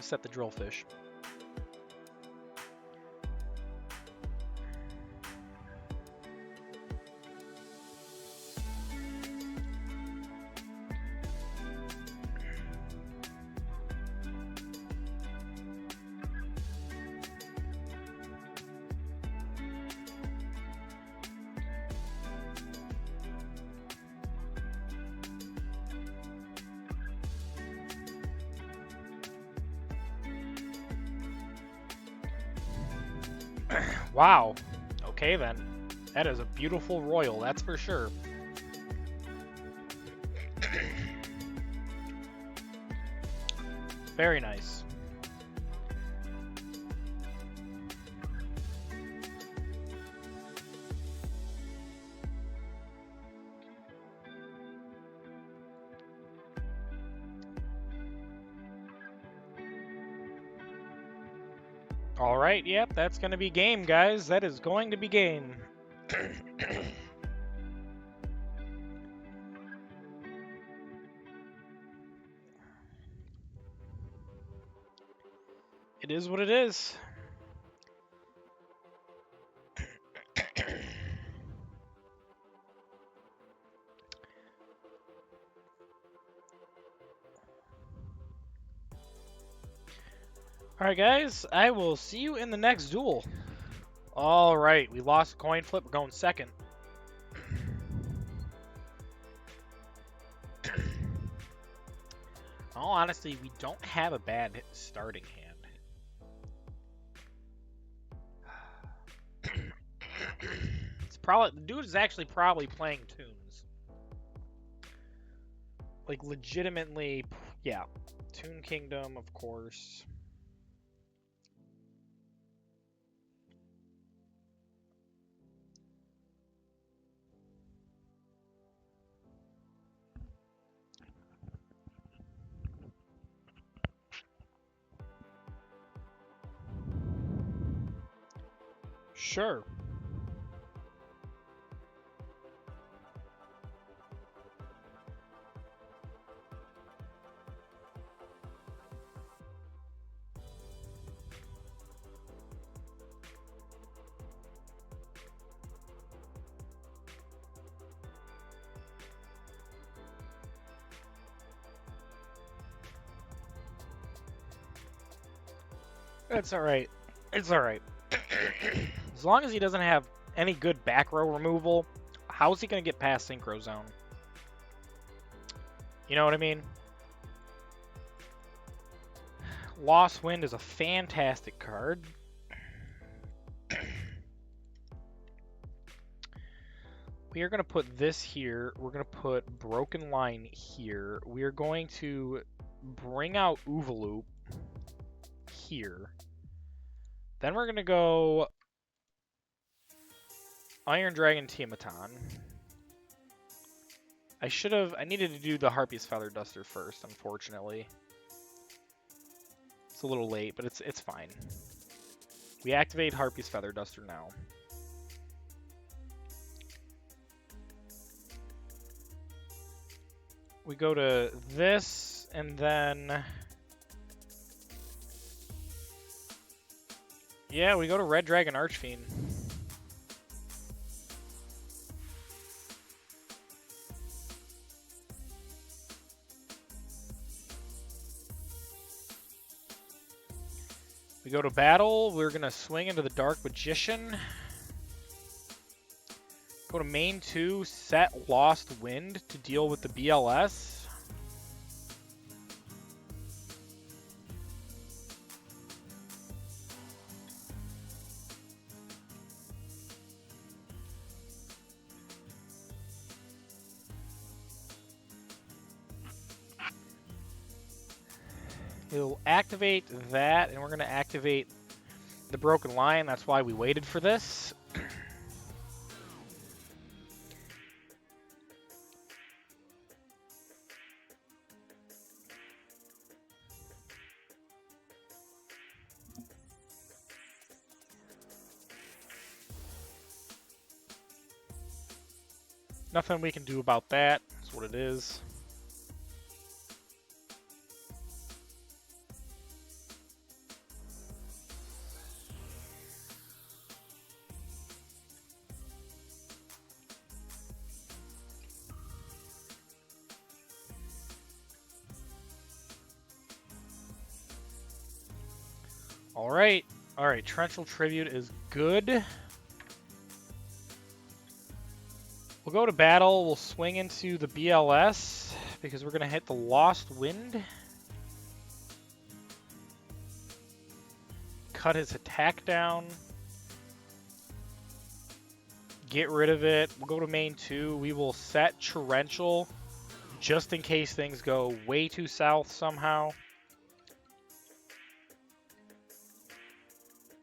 set the drillfish. Wow. Okay then. That is a beautiful royal, that's for sure. Very nice. All right, yep, that's going to be game, guys. That is going to be game. It is what it is. Alright guys, I will see you in the next duel. Alright, we lost a coin flip, we're going second. In all honesty, we don't have a bad starting hand. It's probably, the dude is actually probably playing tunes. Like legitimately, yeah. Toon Kingdom, of course. Sure. It's alright. It's alright. As long as he doesn't have any good back row removal, how's he going to get past Synchro Zone? You know what I mean? Lost Wind is a fantastic card. We are going to put this here. We're going to put Broken Line here. We are going to bring out Oovaloop here. Then we're going to go Iron Dragon Tiamaton. I needed to do the Harpy's Feather Duster first, unfortunately. It's a little late, but it's fine. We activate Harpy's Feather Duster now. We go to this, and then... yeah, we go to Red Dragon Archfiend. We go to battle. We're going to swing into the Dark Magician. Go to main 2, set Lost Wind to deal with the BLS. It'll activate that, and we're going to activate the Broken Lion. That's why we waited for this. Nothing we can do about that. That's what it is. All right. All right. Torrential Tribute is good. We'll go to battle. We'll swing into the BLS because we're going to hit the Lost Wind. Cut his attack down. Get rid of it. We'll go to main 2. We will set Torrential just in case things go way too south somehow.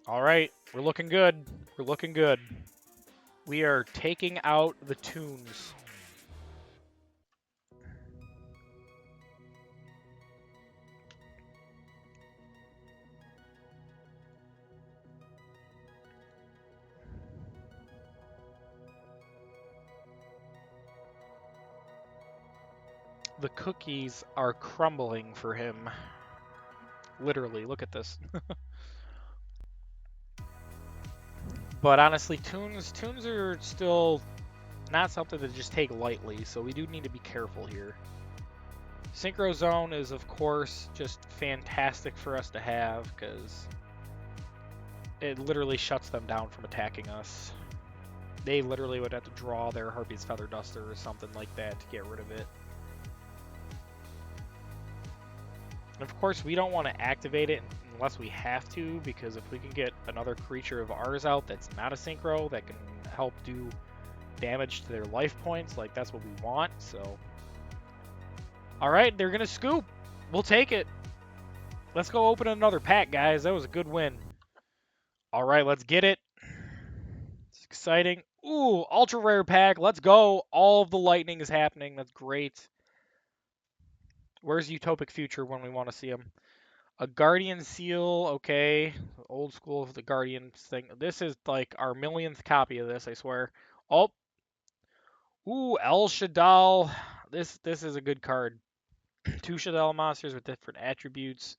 All right. We're looking good. We're looking good. We are taking out the tunes. The cookies are crumbling for him. Literally, look at this. But honestly, tunes are still not something to just take lightly, so we do need to be careful here. Synchro Zone is, of course, just fantastic for us to have, because it literally shuts them down from attacking us. They literally would have to draw their Harpy's Feather Duster or something like that to get rid of it. And of course, we don't want to activate it unless we have to, because if we can get another creature of ours out that's not a Synchro that can help do damage to their life points, like that's what we want, so. Alright, they're gonna scoop. We'll take it. Let's go open another pack, guys. That was a good win. Alright, let's get it. It's exciting. Ooh, ultra rare pack. Let's go. All of the lightning is happening. That's great. Where's Utopic Future when we want to see him? A Guardian Seal, okay. Old school of the Guardian thing. This is like our millionth copy of this, I swear. Oh. Ooh, El Shaddai. This is a good card. 2 Shaddai monsters with different attributes.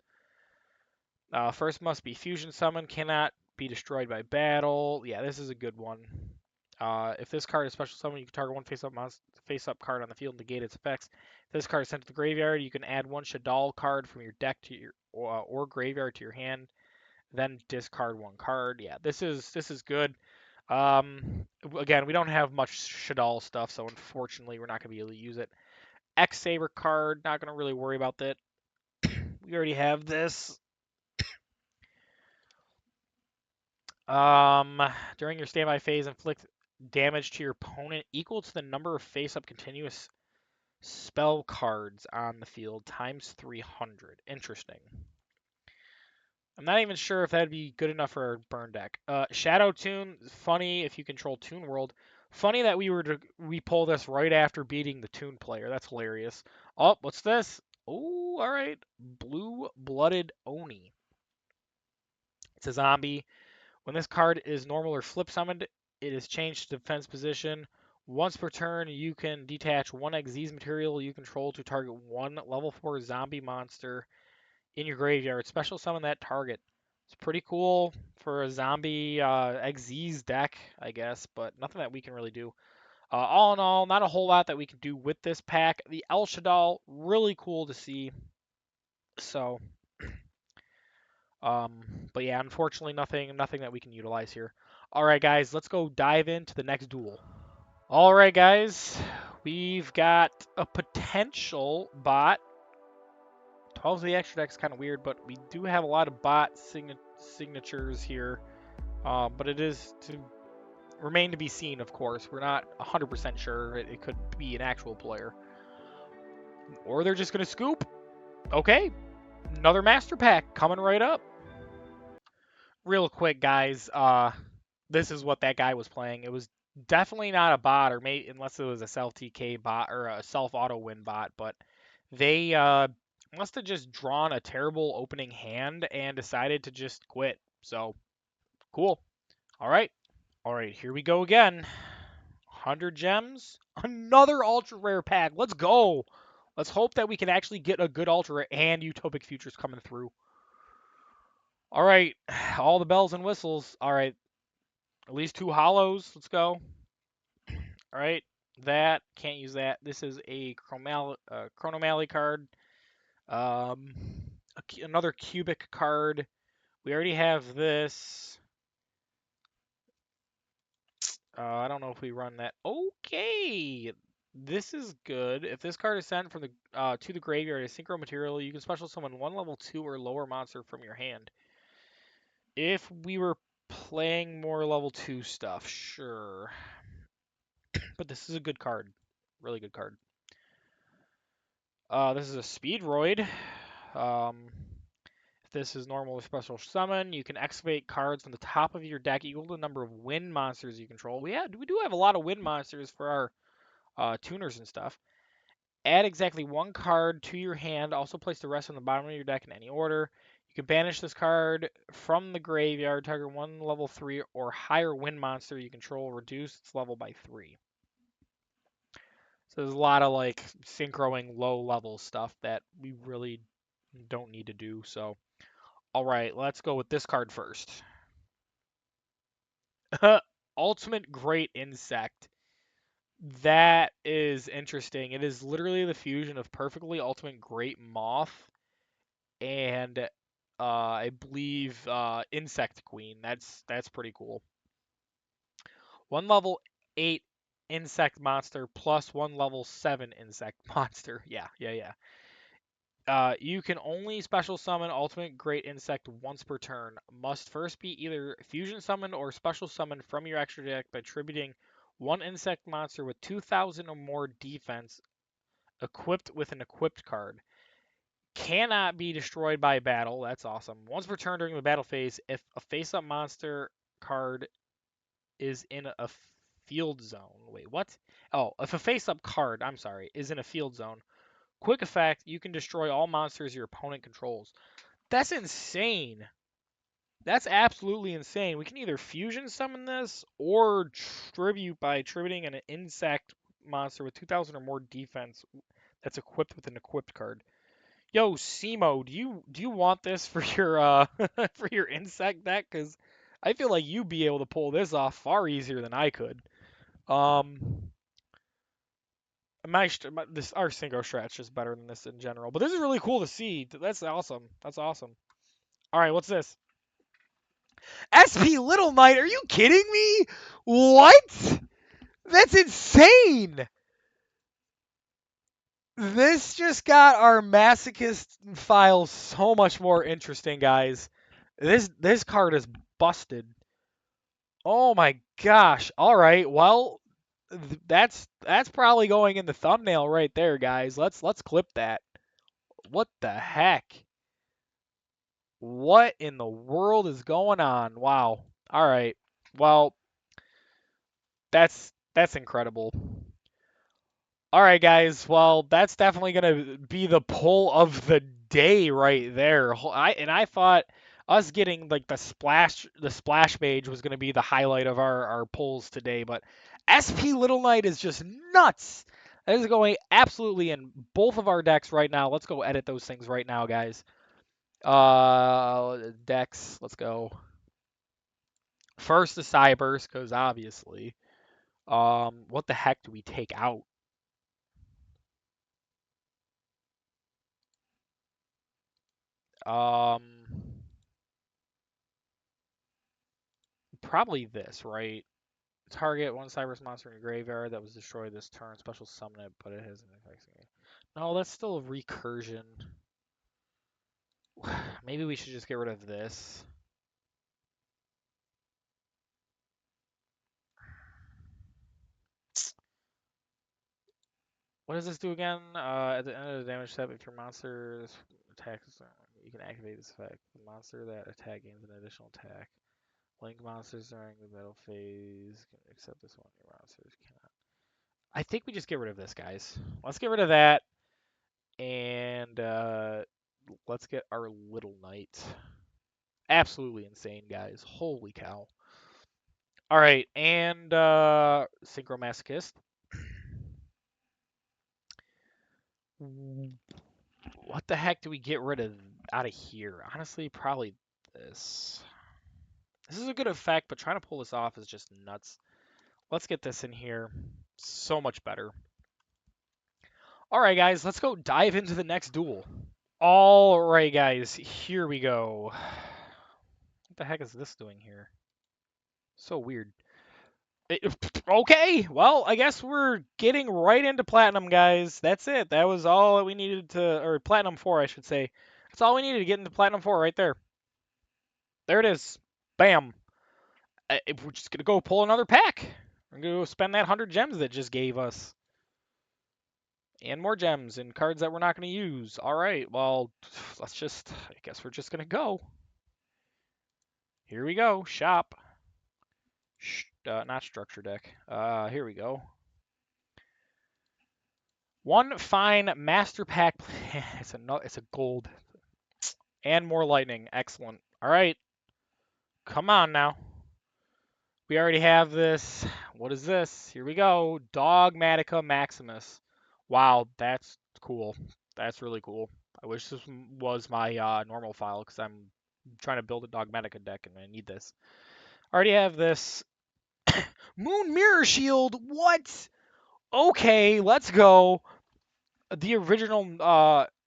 First must be Fusion Summon. Cannot be destroyed by battle. Yeah, this is a good one. If this card is special summon, you can target one face-up card on the field and negate its effects. If this card is sent to the graveyard, you can add 1 Shaddai card from your deck to your or graveyard to your hand, then discard 1 card. Yeah, this is good. Again, we don't have much Shaddai stuff, so unfortunately, we're not going to be able to use it. X-Saber card, not going to really worry about that. We already have this. During your standby phase, inflict damage to your opponent equal to the number of face-up continuous spell cards on the field times 300. Interesting. I'm not even sure if that'd be good enough for our burn deck. Shadow Tune, funny if you control Toon World. Funny that we pull this right after beating the Toon player. That's hilarious. Oh, what's this? Oh, all right. Blue-blooded Oni. It's a zombie. When this card is normal or flip summoned, it is changed to defense position. Once per turn, you can detach 1 Xyz material you control to target 1 level 4 zombie monster in your graveyard. Special summon that target. It's pretty cool for a zombie Xyz deck, I guess, but nothing that we can really do. All in all, not a whole lot that we can do with this pack. The El Shaddai, really cool to see. So, but yeah, unfortunately, nothing that we can utilize here. All right, guys, let's go dive into the next duel. All right, guys, we've got a potential bot. 12's the extra deck's kind of weird, but we do have a lot of bot signatures here. But it is to remain to be seen, of course. We're not 100% sure. It could be an actual player. Or they're just going to scoop. Okay, another master pack coming right up. Real quick, guys, this is what that guy was playing. It was definitely not a bot, or maybe unless it was a self TK bot or a self auto win bot, but they must have just drawn a terrible opening hand and decided to just quit. So cool. All right, here we go again. 100 gems, another ultra rare pack. Let's go. Let's hope that we can actually get a good ultra rare and Utopic Futures coming through. All right, all the bells and whistles. All right, at least 2 hollows. Let's go. All right, that can't use that. This is a Chronomally card. Another cubic card We already have this. I don't know if we run that. Okay, this is good. If this card is sent from the to the graveyard as synchro material, you can special summon one level 2 or lower monster from your hand. If we were playing more level 2 stuff, sure. But this is a good card. Really good card. This is a Speedroid. If this is normal or special summon, you can excavate cards from the top of your deck equal to the number of wind monsters you control. We do have a lot of wind monsters for our tuners and stuff. Add exactly one card to your hand. Also place the rest on the bottom of your deck in any order. You can banish this card from the graveyard. Target one level 3 or higher wind monster you control. Reduce its level by 3. So there's a lot of like synchroing low level stuff that we really don't need to do. So, all right, let's go with this card first. Ultimate Great Insect. That is interesting. It is literally the fusion of perfectly ultimate great moth and I believe insect queen. That's pretty cool. One level 8 insect monster plus one level 7 insect monster. Yeah. You can only special summon Ultimate Great Insect once per turn. Must first be either fusion summoned or special summoned from your extra deck by attributing one insect monster with 2,000 or more defense equipped with an equipped card. Cannot be destroyed by battle. That's awesome. Once per turn during the battle phase, if a face-up monster card is in a field zone. Wait, what? Oh, if a face-up card, I'm sorry, is in a field zone. Quick effect, you can destroy all monsters your opponent controls. That's insane. That's absolutely insane. We can either fusion summon this or tribute by attributing an insect monster with 2,000 or more defense that's equipped with an equipped card. Yo, Simo, do you want this for your for your insect deck? Because I feel like you'd be able to pull this off far easier than I could. Um, this our synchro strat's just better than this in general, but this is really cool to see. That's awesome. That's awesome. All right, what's this? SP Little Knight? Are you kidding me? What? That's insane. This just got our masochist file so much more interesting, guys. This card is busted. Oh my gosh. All right. Well, that's probably going in the thumbnail right there, guys. Let's clip that. What the heck? What in the world is going on? Wow. All right. Well, that's incredible. All right, guys. Well, that's definitely gonna be the pull of the day right there. I thought us getting like the splash mage was gonna be the highlight of our pulls today, but SP Little Knight is just nuts. That is going absolutely in both of our decks right now. Let's go edit those things right now, guys. Decks. Let's go. First the Cybers, because obviously. What the heck do we take out? Um, Probably this, right? Target one Cybers monster in your graveyard that was destroyed this turn. Special summon it, but it has an effect. No, that's still a recursion. Maybe we should just get rid of this. What does this do again? At the end of the damage step, if your monster attacks, you can activate this effect. The monster that attack gains an additional attack. Link monsters during the battle phase can accept this one. Your monsters cannot. I think we just get rid of this, guys. Let's get rid of that, and let's get our little knight. Absolutely insane, guys. Holy cow. All right, and Synchromasochist. What the heck do we get rid of out of here? Honestly, probably this. This is a good effect, but trying to pull this off is just nuts. Let's get this in here. So much better. All right, guys, let's go dive into the next duel. All right, guys, here we go. What the heck is this doing here? So weird. Okay, well, I guess we're getting right into platinum, guys. That's it. That was all that we needed to, or platinum 4, I should say. That's all we needed to get into platinum 4 right there. There it is. Bam. We're just gonna go pull another pack. We're gonna go spend that 100 gems that just gave us. And more gems and cards that we're not gonna use. All right, well, let's just, I guess we're just gonna go. Here we go. Shop. Not structure deck. Here we go. One fine master pack. It's a gold. And more lightning. Excellent. All right. Come on now. We already have this. What is this? Here we go. Dogmatica Maximus. Wow, that's cool. That's really cool. I wish this was my normal file because I'm trying to build a Dogmatica deck and I need this. Already have this. Moon Mirror Shield. What? Okay, let's go. The original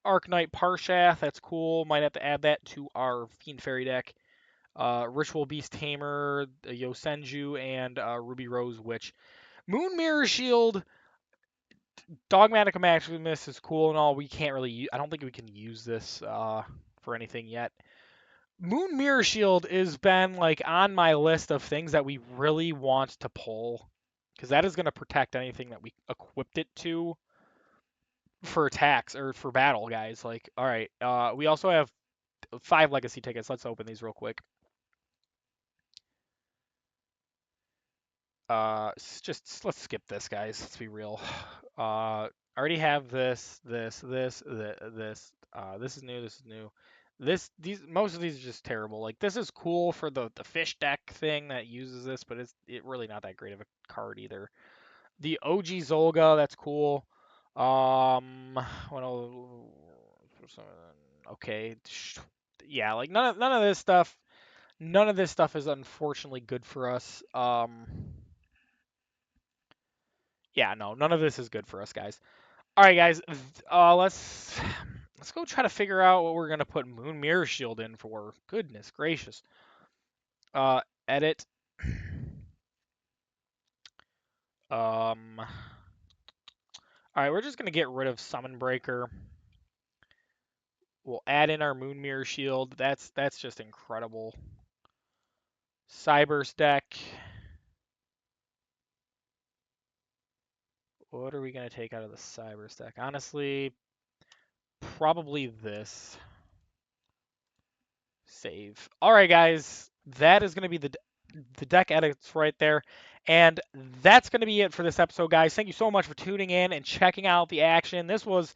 Arknight Parshath. That's cool. Might have to add that to our Fiend Fairy deck. Ritual Beast Tamer, Yosenju, and Ruby Rose Witch. Moon Mirror Shield, Dogmatic Maximus is cool and all. We can't really. I don't think we can use this for anything yet. Moon Mirror Shield has been like on my list of things that we really want to pull because that is going to protect anything that we equipped it to for attacks or for battle, guys. Like, all right. We also have 5 legacy tickets. Let's open these real quick. Let's skip this, guys. Let's be real. I already have this. This is new. This is new. Most of these are just terrible. Like this is cool for the fish deck thing that uses this, but it's really not that great of a card either. The OG Zolga, that's cool. What else? Okay, yeah, like none of this stuff. None of this stuff is unfortunately good for us. Yeah, no, none of this is good for us, guys. All right, guys, let's go try to figure out what we're gonna put Moon Mirror Shield in for. Goodness gracious. Edit. All right, we're just gonna get rid of Summon Breaker. We'll add in our Moon Mirror Shield. That's just incredible. Cyber's deck. What are we gonna take out of the Cyber's deck? Honestly, probably this. Save. All right, guys, that is going to be the deck edits right there. And that's going to be it for this episode, guys. Thank you so much for tuning in and checking out the action. This was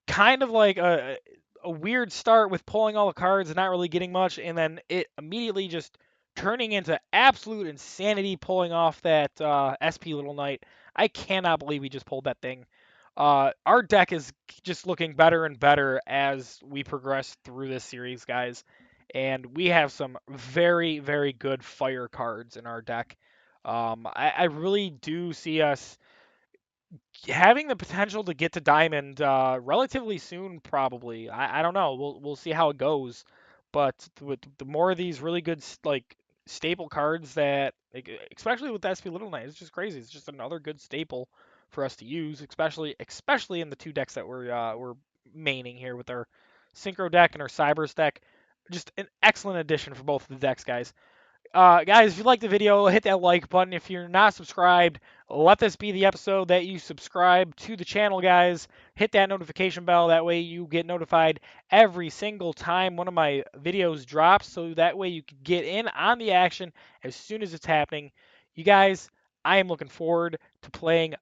kind of like a weird start with pulling all the cards and not really getting much, and then it immediately just turning into absolute insanity pulling off that SP Little Knight. I cannot believe we just pulled that thing. Our deck is just looking better and better as we progress through this series, guys. And we have some very, very good fire cards in our deck. I really do see us having the potential to get to diamond relatively soon, probably. I don't know. We'll see how it goes. But with the more of these really good like staple cards that, especially with SP Little Knight, it's just crazy. It's just another good staple for us to use, especially in the 2 decks that we're maining here with our Synchro deck and our Cybers deck. Just an excellent addition for both of the decks, guys. Guys, if you liked the video, hit that like button. If you're not subscribed, let this be the episode that you subscribe to the channel, guys. Hit that notification bell. That way you get notified every single time one of my videos drops. So that way you can get in on the action as soon as it's happening. You guys, I am looking forward to playing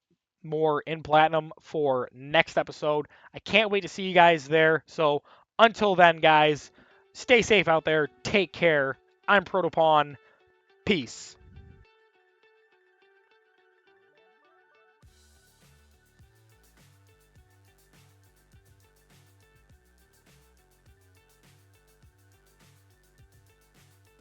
more in Platinum for next episode. I can't wait to see you guys there. So until then, guys, stay safe out there. Take care. I'm ProtoPawn. Peace.